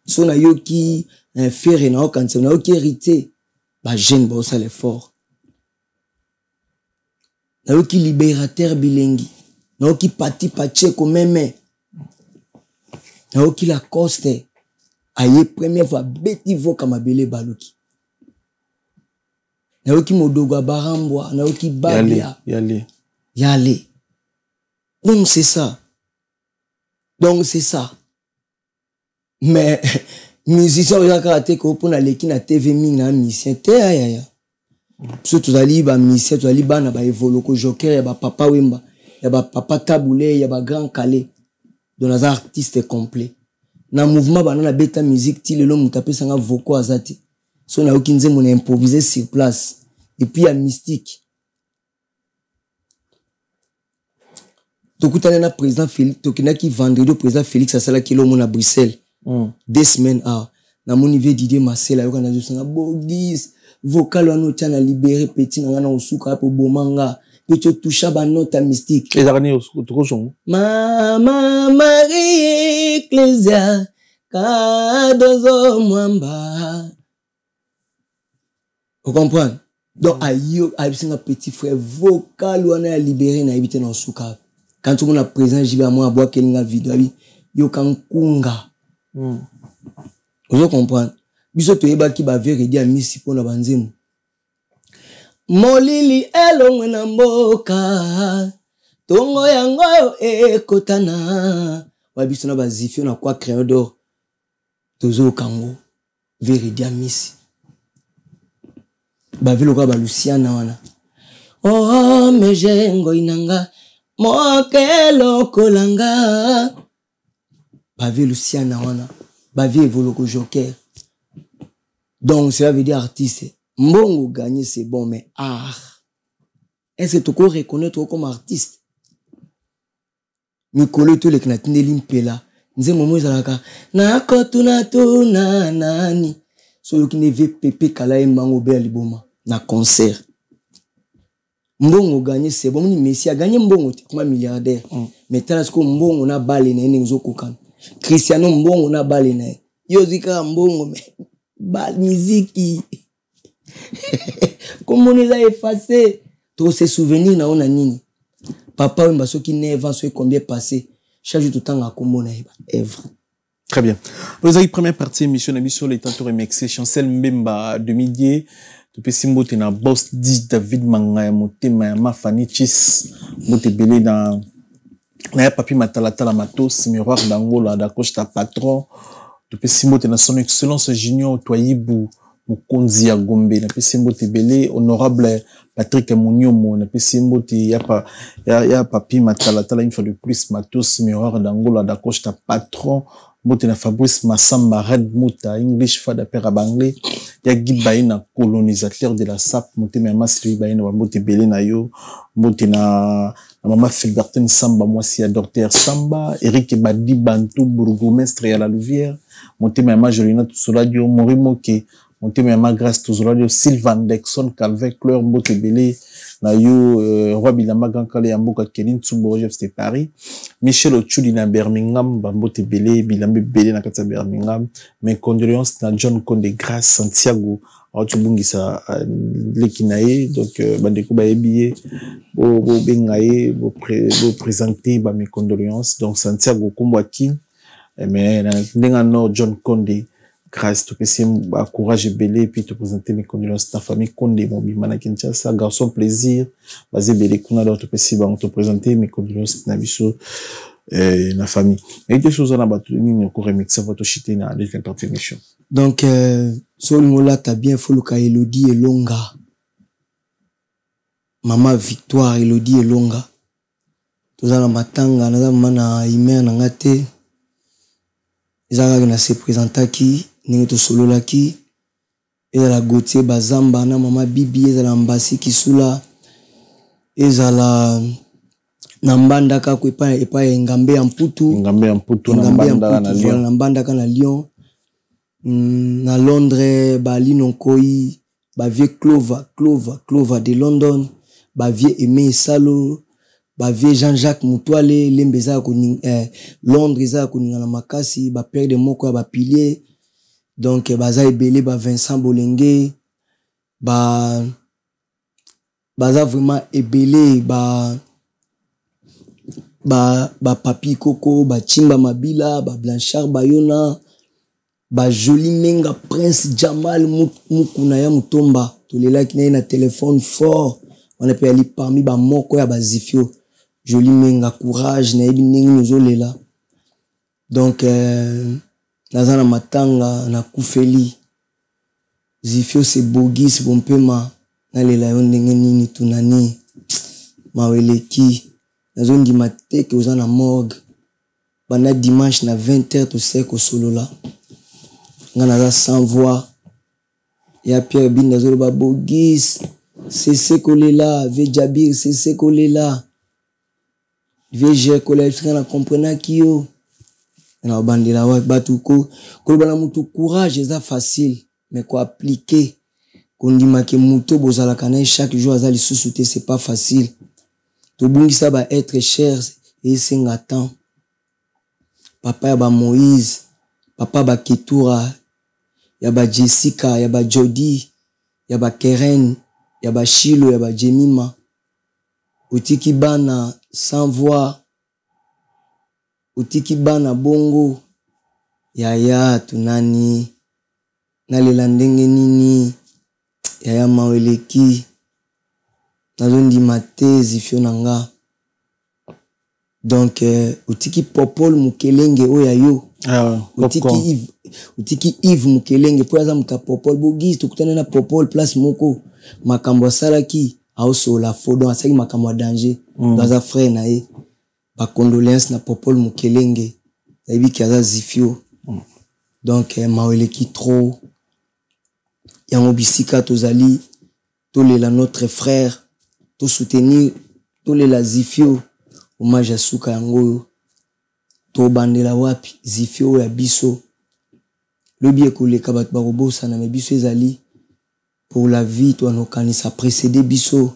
son ayo ki faire na okansa na oki hérité ba jeune ba ça l'effort na oki libérateur bilengi na oki pati Pacheco meme na oki la coste aye première fois beti voka mabele baluki naoki modogo barambwa naoki babia yale donc c'est ça mais musicien oya karaté ko pona leki na TV mingi na musicien te ya surtout ali ba musicien to ali bana ba evoloko joker ya ba papa Wemba ya ba papa Taboulé ya ba grand Calais donc les artistes complets na mouvement bana na beta musique ti lelo mutape sanga voko azati so na oki nze mona improviser sur place et puis il y a mystique tokutana na président Félix tokina ki vendredi président Félix asala kilo mona à Bruxelles 2 semaines na mon niveau Didier Marcel ayo kana jusanga bodis vocal wana tana libéré petit na ngana osuka po bomanga petit toucha ba note mystique les derniers toko Mama Marie Ecclesia kadozo mwamba vous comprenez donc ayo abisinga petit frère vocal wana ya libéré na ibité na osuka quand tout le monde a présent jiba moi bois kelinga vidéo yo kankunga vous comprenez biso to yeba ki ba vérité ya misi pona banzemu molili elongwe na mboka tongo yango ekotana wa biso na bazifio na kwa crayon d'or tozo kango vérité ya misi ba velo kwa ba Luciana wana oh mejengo inanga mokelo kolanga ba velo Luciana wana ba vie voloko joker donc cela veut dire artiste mbongo gagner c'est bon mais art est-ce que tu peux reconnaître comme artiste mikolo to le kinatindeli mpela nze momo ezalaka na kotuna to na nani so ki ne ve pepe kala embango be liboma na concert mbongo gagné c'est bon ni Messi a gagné mbongo comme milliardaire mais tala ce que mbongo na bale na ene nzokokan Cristiano mbongo na bale na yo zika mbongo mais bal musique comment on les a effacé tous ces souvenirs na on a nini papa wemba soki neva so combien passé chaque jour tout temps à komona Èvre. Très bien. Vous avez première partie émission sur les tantôt remixé Chancel Mbemba de midi depuis simbo na boss dit David Mangaya motema ma Fanny Chis moté belé dans na papi matalata la matos miroir d'Angola d'accroche ta patron depuis simbo na son excellence junior Toyibu Mukonzi ya Gombe na pesimbo belé honorable Patrick Mouniomo na pesimbo ya papi matalata une fois de plus matos miroir d'Angola d'accroche ta patron moté na Fabrice Massamba Red Muta English fada père banglais ya gibaina colonisateur de la SAP moté ma masri baina moté belé na yo moté na maman Philbertine Samba moi si ya docteur Samba Eric Badi Bantou bourgmestre ya la Louvière moté ma Majolina Tsoladio Morimo ke moté ma grâce Tsoladio Sylvain Dexon Calvin Claire moté belé na yo roi Bilamba Gankale ya mboka Kelin Tsuboje c'était Paris Michel Ochudi na Birmingham bambote belé bilambe belé na kata Birmingham mes condoléances na John Conde Grâce Santiago Otubungisa lekinae donc bandeko ba ebié bo bengaye bo présenter ba mes condoléances donc Santiago Kombwaki mais na no John Conde Grâce tout que courage belé puis te présenter mes condoléances ta famille Conde mon bimana Kinshasa garçon plaisir basé belé kuna d'autres possible te présenter mes condoléances na biso na famille et des choses on a battu ni ko remixer votre chité na les émission donc sol mola ta bien foluka Elodie Elonga maman Victoire Elodie Elonga tozala matanga na mana ime na ngate ezaka na se présentaki ningi to solola ki ezala Gauthier Bazamba na mama Bibi ezala Mbasi Kisula ezala na mbanda ka ko epa Ngambe ya Mputu na mbanda ka na Lyon na Londres ba Lino Koi ba vie Clova de London ba vie Aimé Salo ba vie Jean-Jacques Mutwale lembeza ko Londres za ko na makasi ba père de moko ba pilier donc baza ebele ba Vincent Bolenge baza vraiment ebele ba Papi Koko ba Chimba Mabila ba Blanchard Bayona ba Joli Menga Prince Jamal Mukuna ya Mutomba tolela ki na téléphone fort on appelle ali parmi ba moko ya ba Zifio Joli Menga courage na ebi ningi nozolela donc nazana matanga na kufeli Zifio c'est Bogis bompema na lela yo ndenge nini tunani maweleki nazondi mateke ozana morgue bana dimanche na 20h to seko solola ngana za sans voix ya Pierre Bin nazoloba Bogis c'est kolela ve Jabir c'est kolela ve je kolela na comprena kio na bandela wa batuko ko bana mutu courage eza facile mais ko appliquer ko ndima ke muto bozala kana chaque jour azali sous-souté c'est pas facile to bungisa ba être cher et senga temps papa ya ba Moïse papa ba Ketura ya ba Jessica ya ba Jody ya ba Keren ya ba Shilo ya ba Jemima utiki bana sans voix utiki bana bongo ya tunani nalela ndenge nini ya maweleki nazondi mate Zifio nanga donc utiki Popol Mukelenge oya yo utiki Yves Mukelenge po aza muta Popol Bogis tukutana na Popol place moko makambo salaki aoso la fodo asaki makambo danger baza frère na ye ba condoléances na Popol Mukelenge ebi ki aza Zifio donc maweleki trop yango bisika tozali tolela notre frère to soutenir tolela Zifio hommage à Souka yango to bandela wapi zifio ya biso lobi ekoleka bato bakobosana me biso ezali pour la vie to anokanisa précédé biso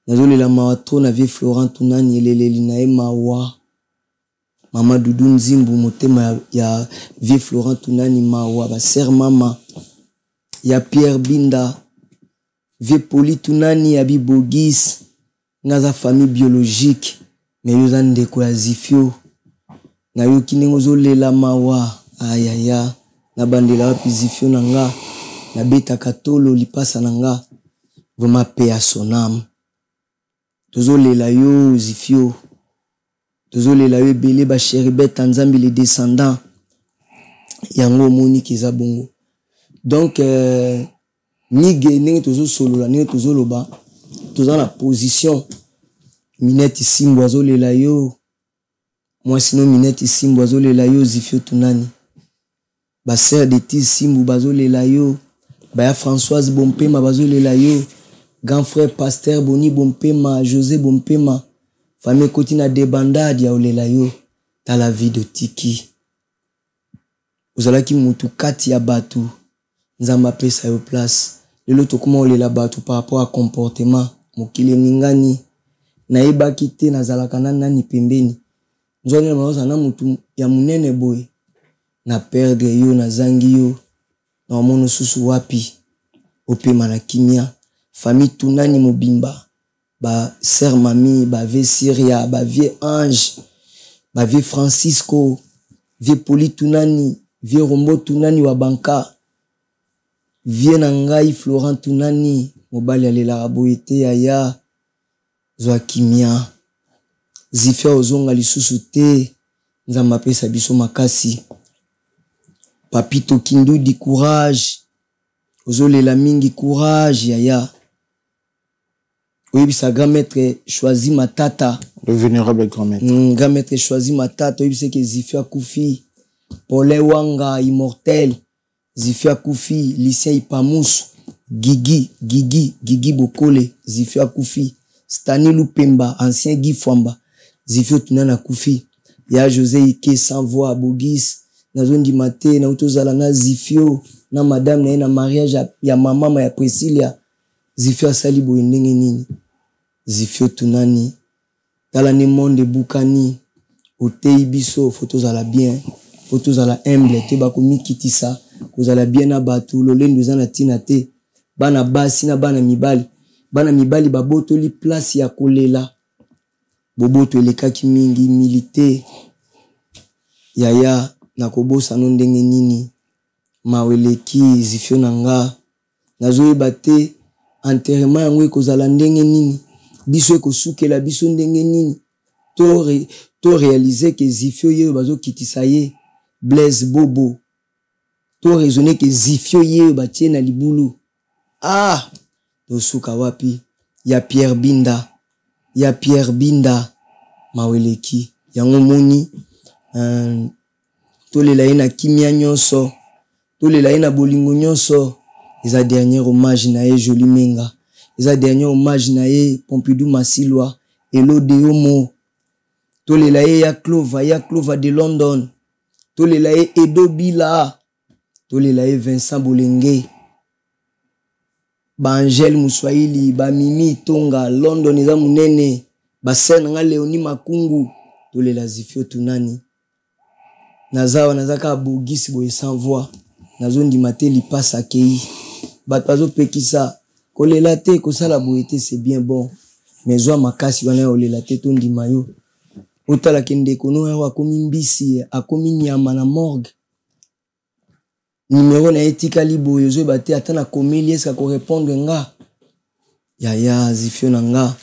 nazolela mawa to na vie Florent Tunani eleleli na ye mawa mama Dudu Nzimbu motema ya vie Florent Tunani mawa ba sœur mama ya Pierre Binda vie Poli Tunani ya Bibogis ngaza famille biologique me yoza ndeko ya zifio na yo kinengo zolela mawa ayaya na bandela wapi zifio nanga na beta katolo lipasa nanga vraiment paix à son âme tozolela yo zifio tozolela yo ebele ba cheribet nzambi les descendants yango moni kiza bongo donc nige ndenge tozosolola ndenge tozoloba toza na position Minette Simbo azolela yo moi sinon Minette Simbo azolela yo zifio Tunani ba sœur de Tis Simbo bazolela yo ba Françoise Bompema bazolela yo grand frère pasteur Boni Bompema José Bompema famille Kotina de Bandade ya olela yo dans la vie de Tiki ozalaki mutu kati ya batu nzamba pesa yo place lelo to comment olela batu par rapport à comportement mokili ningani naeba kite nazalaka nani pembeni nzone maoza na mutu ya munene boy na perdre yo na zangi yo na mono susu wapi opema na kimia famille Tunani mobimba ba sœur mami ba vie Syria ba vie Ange ba vie Francisco vie Poli Tunani vie Rombo Tunani wa banka vie nangai Florent Tunani mobali alela boyete ya zwa kimia zifia ozonga lisusu te nzamba pesa biso makasi Papito Kindu di courage ozolela mingi courage yaya oui sa grand-maître choisi Matata le vénérable grand-maître grand-maître choisi Matata oui c'est que Zifia Koufi Paulé Wanga immortel Zifia Koufi Lucien Ipamus Gigi Bokole Zifia Koufi Stani Lupemba ancien Guy Fwamba Zifio Tunana Koufi ya José Ike sans voix Bogis nazondi mate na utozala na Zifio na madame na mariage ya mama ya Priscilla Zifio salibo ndenge nini Zifio Tunani tala ni monde bukani otei biso photos à la bien photos à la humble te bakomi kitisa kozala bien na batu lolendo za na tina te bana basi na bana mibali babotoli place ya kolela boboto elekaki mingi milité yaya na kobosa no ndenge nini maweleki Zifio nanga nazoyeba te enterrement yango ekozala ndenge nini biso ekosukela biso ndenge nini to réaliser que Zifio ye bazo kitisa ye Blaise Bobo to raisonner que Zifio ye batie na libulu to suka wapi ya Pierre Binda maweleki yango moni to lela ye na kimia nyonso to lela ye na bolingo nyonso eza dernier hommage na ye Jolie Menga eza dernier hommage na ye Pompidou Masilwa Elo Deomo to lela ye ya Clova de London to lela ye Edo Bila to lela ye Vincent Bolenge ba Angel Muswahili ba Mimi Tonga London eza munene ba sena nga Leoni Makungu to lela Zifio Tunani nazaka Bogis boye sans voix nazondi mate lipasa kei bato bazo pekisa kolela te kosala boyete c'est bien bon mais zwa makasi wana olela te to ndima yo otala kende kono ya akomi mbisi akomi nyama na morgue numéro na etikali boyo zo bate atana komeli eska ko répondre nga yaya Zifio nanga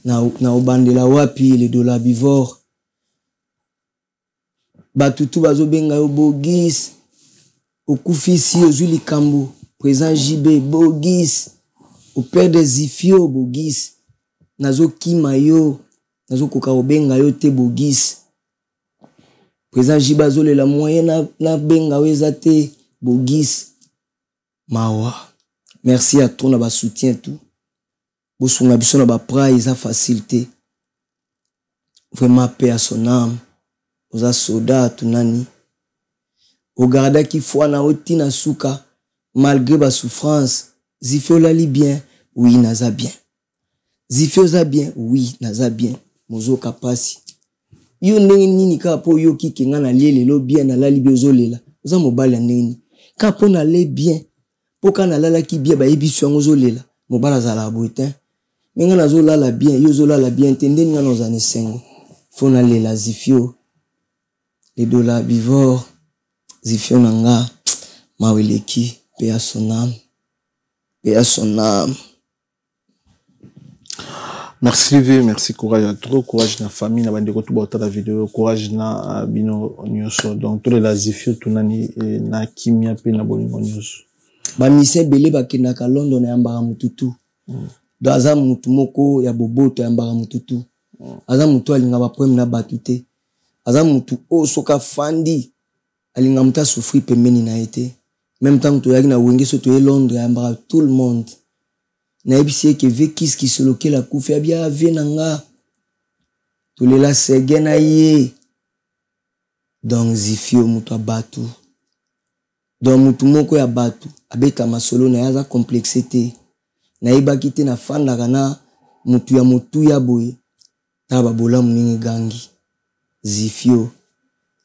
na obandela wapi le dollar bivore batutu bazo benga yo Bogis okufisi ozwi likambo présent JB Bogis au père de Zifio Bogis nazo kima yo nazo koka obenga yo te Bogis présent JB azolela moyen na benga weza te Bogis mawa merci à toi na ba soutien tout bosunga biso na ba praise à facilité vraiment paix à son âme oza soda tunani ogarda ki fwana otina suka malgré ba souffrance Zifio lali bien oui naza bien Zifio za bien oui naza bien mozo kapasi yo ndenge nini ka po yo ki kenga na lelo bien na lali biozolela oza mobala nini ka po na le bien po ka na lala ki bien ba yebiso yango zolela mobala za la boitin menga na zo lala bien yo zo lala bien tendeni nga nos années 5 fo na lela Zifio les dollars bivor Zifio nanga maweleki paix à son âme paix à son âme. Merci Livé, merci courage à trop courage na famille na bande ko tuba la vidéo courage na bino nyoso donc tous les Zifio tunani na kimia pe na bolingo nyoso ba mise belé ba kenaka London ya mbara mututu daza mutu moko ya boboto ya mbara mututu aza mutu alinga ba problème na batute aza mutu o soka fandi alinga muta souffrir pembeni na été même temps que tu na wenge so to Londres ya mbara tout le monde na ebisi ke vekis ki soloke la kufi abia venanga to le la segena ye donc Zifio mutu abatu donc mutu moko ya batu abeta masolo na yaza complexité na ibaki te na fanda kana mutu ya boye taba bola muningi gangi Zifio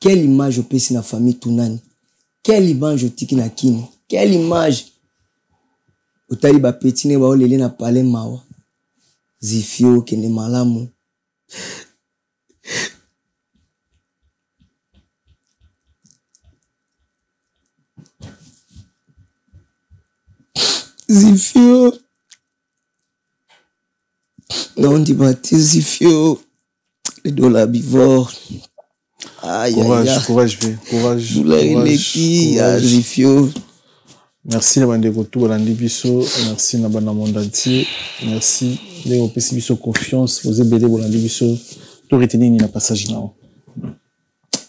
quelle image opesi na famille tunani quelle image otiki na kini quelle image otali ba petine ba olele na pale mawa Zifio kende malamu Zifio non dit baptise Zifio les dollars bivor aïe courage Zifio merci na bande ko tout landi biso merci na bana monde entier merci les opesi biso confiance vous ebele bolandi biso to retenir ni na passage nao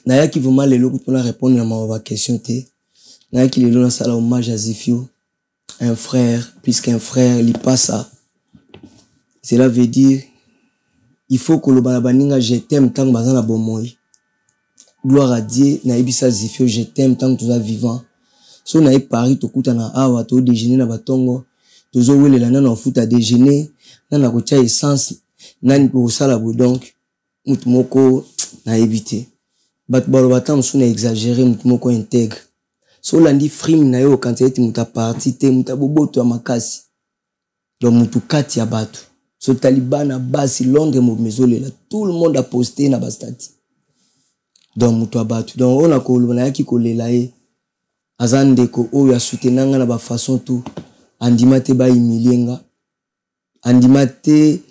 na yaki vraiment lelo pour répondre à ma question te na yaki lelo na sala hommage à Zifio un frère puisqu'un frère il passe ça cela veut dire il faut que le banabaninga je t'aime tant bazana bomoi gloire à Dieu na ibisa Zifio je t'aime tant que tu es vivant so na Paris to kutana awa to déjeuner na batongo tozo welela na na futa déjeuner na ko tia essence nani ko sala bo donc mutu moko na éviter bat balo batam so na exagérer mutu moko intègre so landi frime na yo quand eti muta parti te muta boboto ya makasi donc mutu kati ya batu so Taliban basi Londres mo mezolela tout le monde a posté na bastati donc mutu abatu donc on a ko lona yaki ko lela e azandeko oyo ya soutenanga na ba façon tout andimate ba imilenga andimate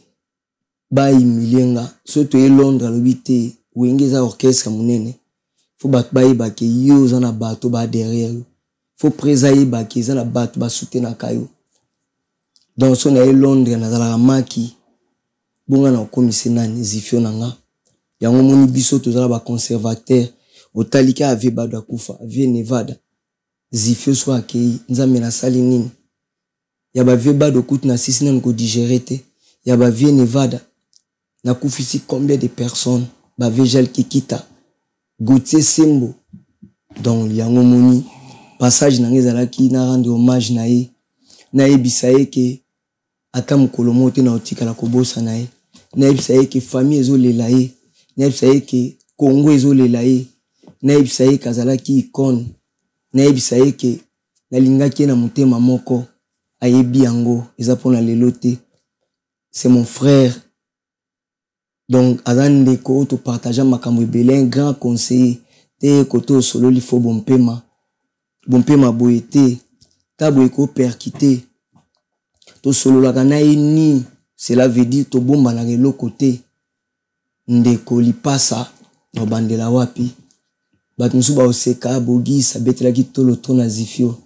ba imilenga so to e Londres lobité wengeza orchestre munene faut bat ba ibake yo zana bato ba derrière faut présailler ba ki zana bato ba soutenir kayo donc so na e Londres na zala maki bonga na komise nani Zifio nanga yango moni biso to zala ba conservateur otalika ave bado akufa ave Nevada Zifio so akei nzambe na sali nini ya ba vie bado kutu na sisi na ko digérer te ya ba vie Nevada na kufisi combien de personnes ba vejel kikita Gauthier Sembo donc yango moni passage na ngezalaki na rendre hommage na ye na ebisaye ke ata mukolo mote na otikala kobosa na ye na ebisaye ke famille ezolela ye na ebisaye ke Congo ezolela ye na ebisaye kazalaki icône na ebisaye ke nalingaki na motema moko ayebi yango eza pona lelo te c'est mon frère donc azande ko to partager makambo ebele un grand conseiller te koto solo li fo bompema boyete tabo eko perkité to solo la kana ni cela veut dire to bomba na lelo côté ndeko li passa no bandela wapi bat musuba oseka bogi sabetela ki tolo to na Zifio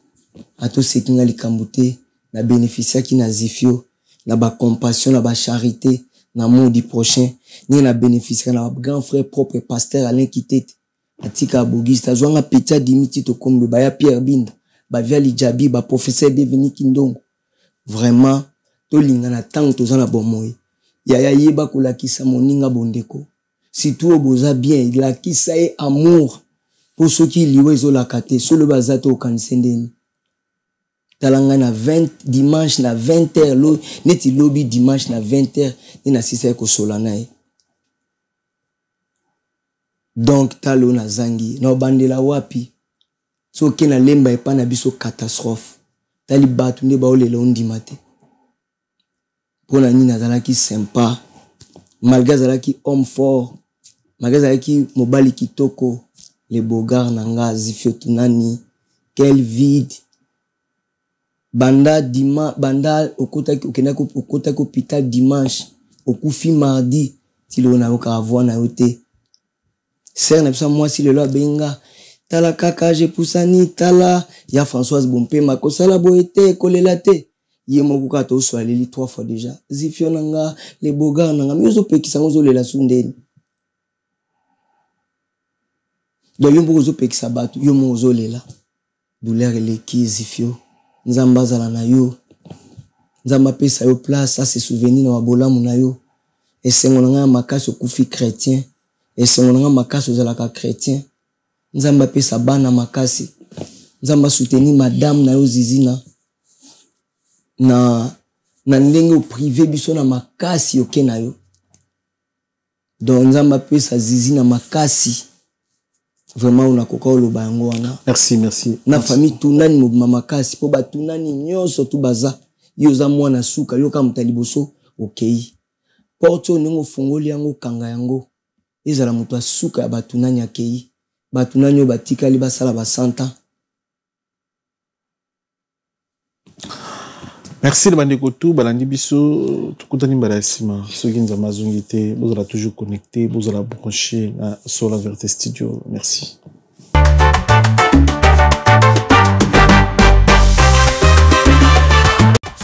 ato sekinga likambute na bénéficier ki na Zifio na ba compassion na ba charité na monde du prochain ni na bénéficier na grand frère propre pasteur Alain Kitete atika bogi tazwanga petit dimiti to kombe ba ya Pierre Binda ba via Lijabi ba professeur Devini Kindongo vraiment to linga na tango to zana bomoy ya yeba kolakisa moninga bondeko surtout au boza bien il a qui ça est amour pour ceux qui liwe zo la kate sur le bazato au kanisendeni talanga na 20 dimanche na 20h lo neti lobby dimanche na 20h ni na sisa ko solana donc talo na zangi na bandela wapi so kena lemba epa na biso catastrophe tali batu nde ba olela ondima te pona nini azalaki sympa malgré azalaki homme fort malgré azalaki mobali kitoko les bogards nanga zifio tunani quel vide banda banda okota ko hôpital dimanche okufi mardi tilo na oka avoir na yote ser na bisa moi si le lo benga tala kaka je pusani tala ya Françoise Bompe makosala boete kolela te ye moko ka to so aleli 3 fois déjà zifio nanga les bogards nanga mizo pekisa ngozo lela sundeni donc yo moko zo pekisa batu yo mozo lela douleur eleki zifio nzamba zala na yo nzamba pesa yo place ça c'est souvenir na bolamu na yo esengo nanga makasi okufi chrétien esengo nanga makasi ozalaka chrétien nzamba pesa bana makasi nzamba soutenir madame na yo zizina na ndenge au privé biso na makasi yoke na yo donc nzamba pesa zizina makasi vraiment on a koka oloba yango wana merci na famille tunani mobima makasi po batunani nyonso tu baza yo za mwana suka yo ka mutaliboso okay porto ningo fungoli yango kanga yango ezala mutu asuka ya batunani akei batunani yo batikali basala ba 100 ans. Merci de bandeko tout balandi biso tukutani mbarasima soki nzama zungite bozala toujours connecté bozala branché sur la vérité studio. Merci.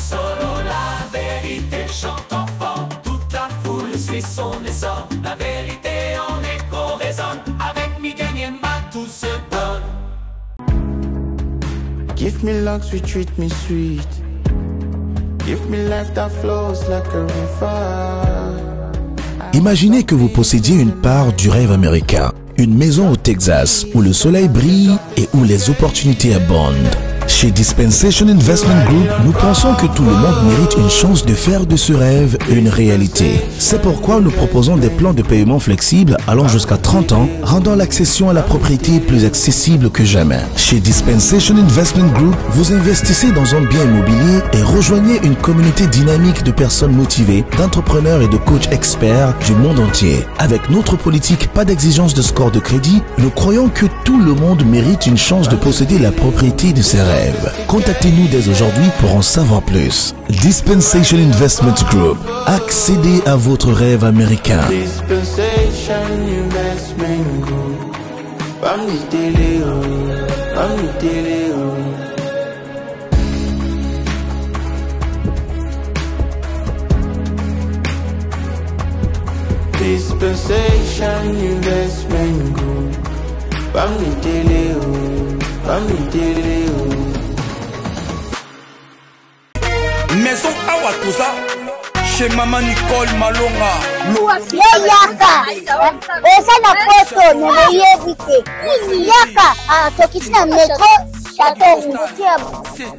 Solo la vérité chante enfant, toute la foule suit son essor. La vérité en écho résonne, avec Miguel Niemba tout se donne. Give me love, sweet, treat me sweet. Give me life that flows like a river. Imaginez que vous possédiez une part du rêve américain, une maison au Texas où le soleil brille et où les opportunités abondent. Chez Dispensation Investment Group, nous pensons que tout le monde mérite une chance de faire de ce rêve une réalité. C'est pourquoi nous proposons des plans de paiement flexibles allant jusqu'à 30 ans, rendant l'accession à la propriété plus accessible que jamais. Chez Dispensation Investment Group, vous investissez dans un bien immobilier et rejoignez une communauté dynamique de personnes motivées, d'entrepreneurs et de coachs experts du monde entier. Avec notre politique pas d'exigence de score de crédit, nous croyons que tout le monde mérite une chance de posséder la propriété de ses rêves. Contactez-nous dès aujourd'hui pour en savoir plus. Dispensation Investment Group. Accédez à votre rêve américain. Dispensation Investment Group. Dispensation Investment Group. Maison Awatusa chez Maman Nicole Malonga. Yaka esa na poto nebeyebite yaka tokisina metro chateau tia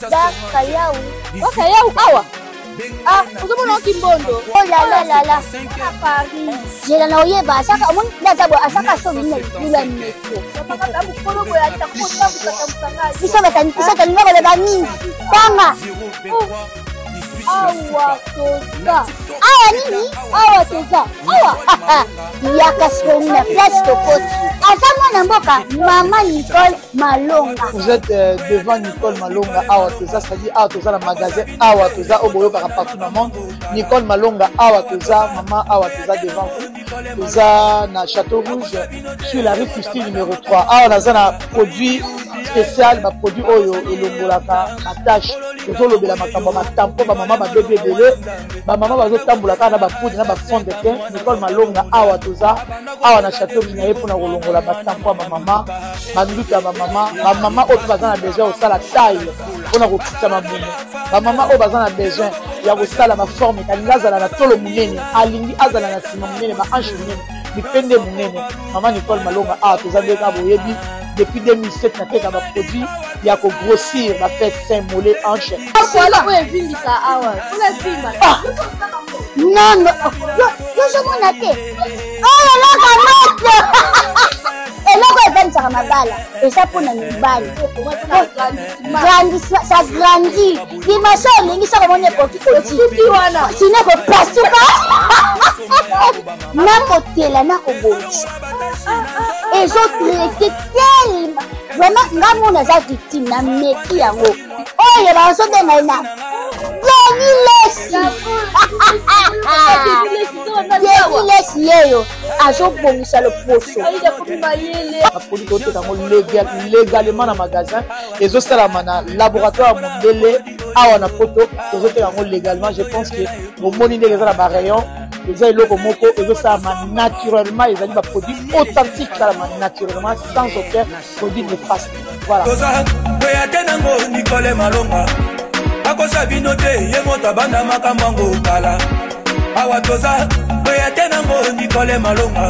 bakayau bakayau awa uzomona kimbondo oh la Paris jela na oyeba asaka umuntu ndazabo asaka so bine lula metro paka bukorogo ya takota bukatamsanga bisa ngaba lebani kwanga awa toza awa nini awa toza awa yaka soni na place tokoti asama na mboka Maman Nicole Malonga. Vous êtes devant Nicole Malonga awa toza, c'est-à-dire awa toza la magasin awa toza oboyo kaka partout dans le monde. Nicole Malonga awa toza, maman awa toza devant vous. Toza na Château Rouge sur la rue Custine numéro 3. Awa naza na produit spécial, ma produit oyo elongolaka attache tozolobela makambo matampo ba mama ba bébé belé ba mama bazotambolaka na ba poudre na ba fond de teint. Nicole Malonga awa toza awa na Château Rouge na yepo na kolongola batampo ba mama banduka ba mama oyo baza na besoin osala taille pona kokitisa mabumu ba mama oyo baza na besoin ya kosala ma forme kalinga azala na tolo munene alingi azala na sima munene ba hanche munene mipende munene mama Nicole Malonga awa toza ndeka boyebi depuis 2007 nateka ba produit ya ko grossir ba fait sein mollet hanche voilà oyo evimbisa awa ola vimba non yo somona te oyo loka eloko evanisaka mabala eza mpona mibali ça grandit dimension olingi soko moni ekoki kotiki wana sine kopasuka nakotela nakobongisa ezotraite telema vraiment nga mona aza victime na meki yango oyo bazobenga na Lesi yeyo azobongisa loposo apoli toteka yango légalement na magasin ezosalama na laboratoire mondele awa na poto tozoteka yango légalement. Je pense que omoni ndenge eza na barayon eza eloko moko ezosalama naturellement, ezali baproduit authentique salama naturellement sans aucun produit néfaste. Voilà. Nicole Malonga akosa bino te ye moto abanda makambo ngo kala awa toza oya te nango Nicole Malonga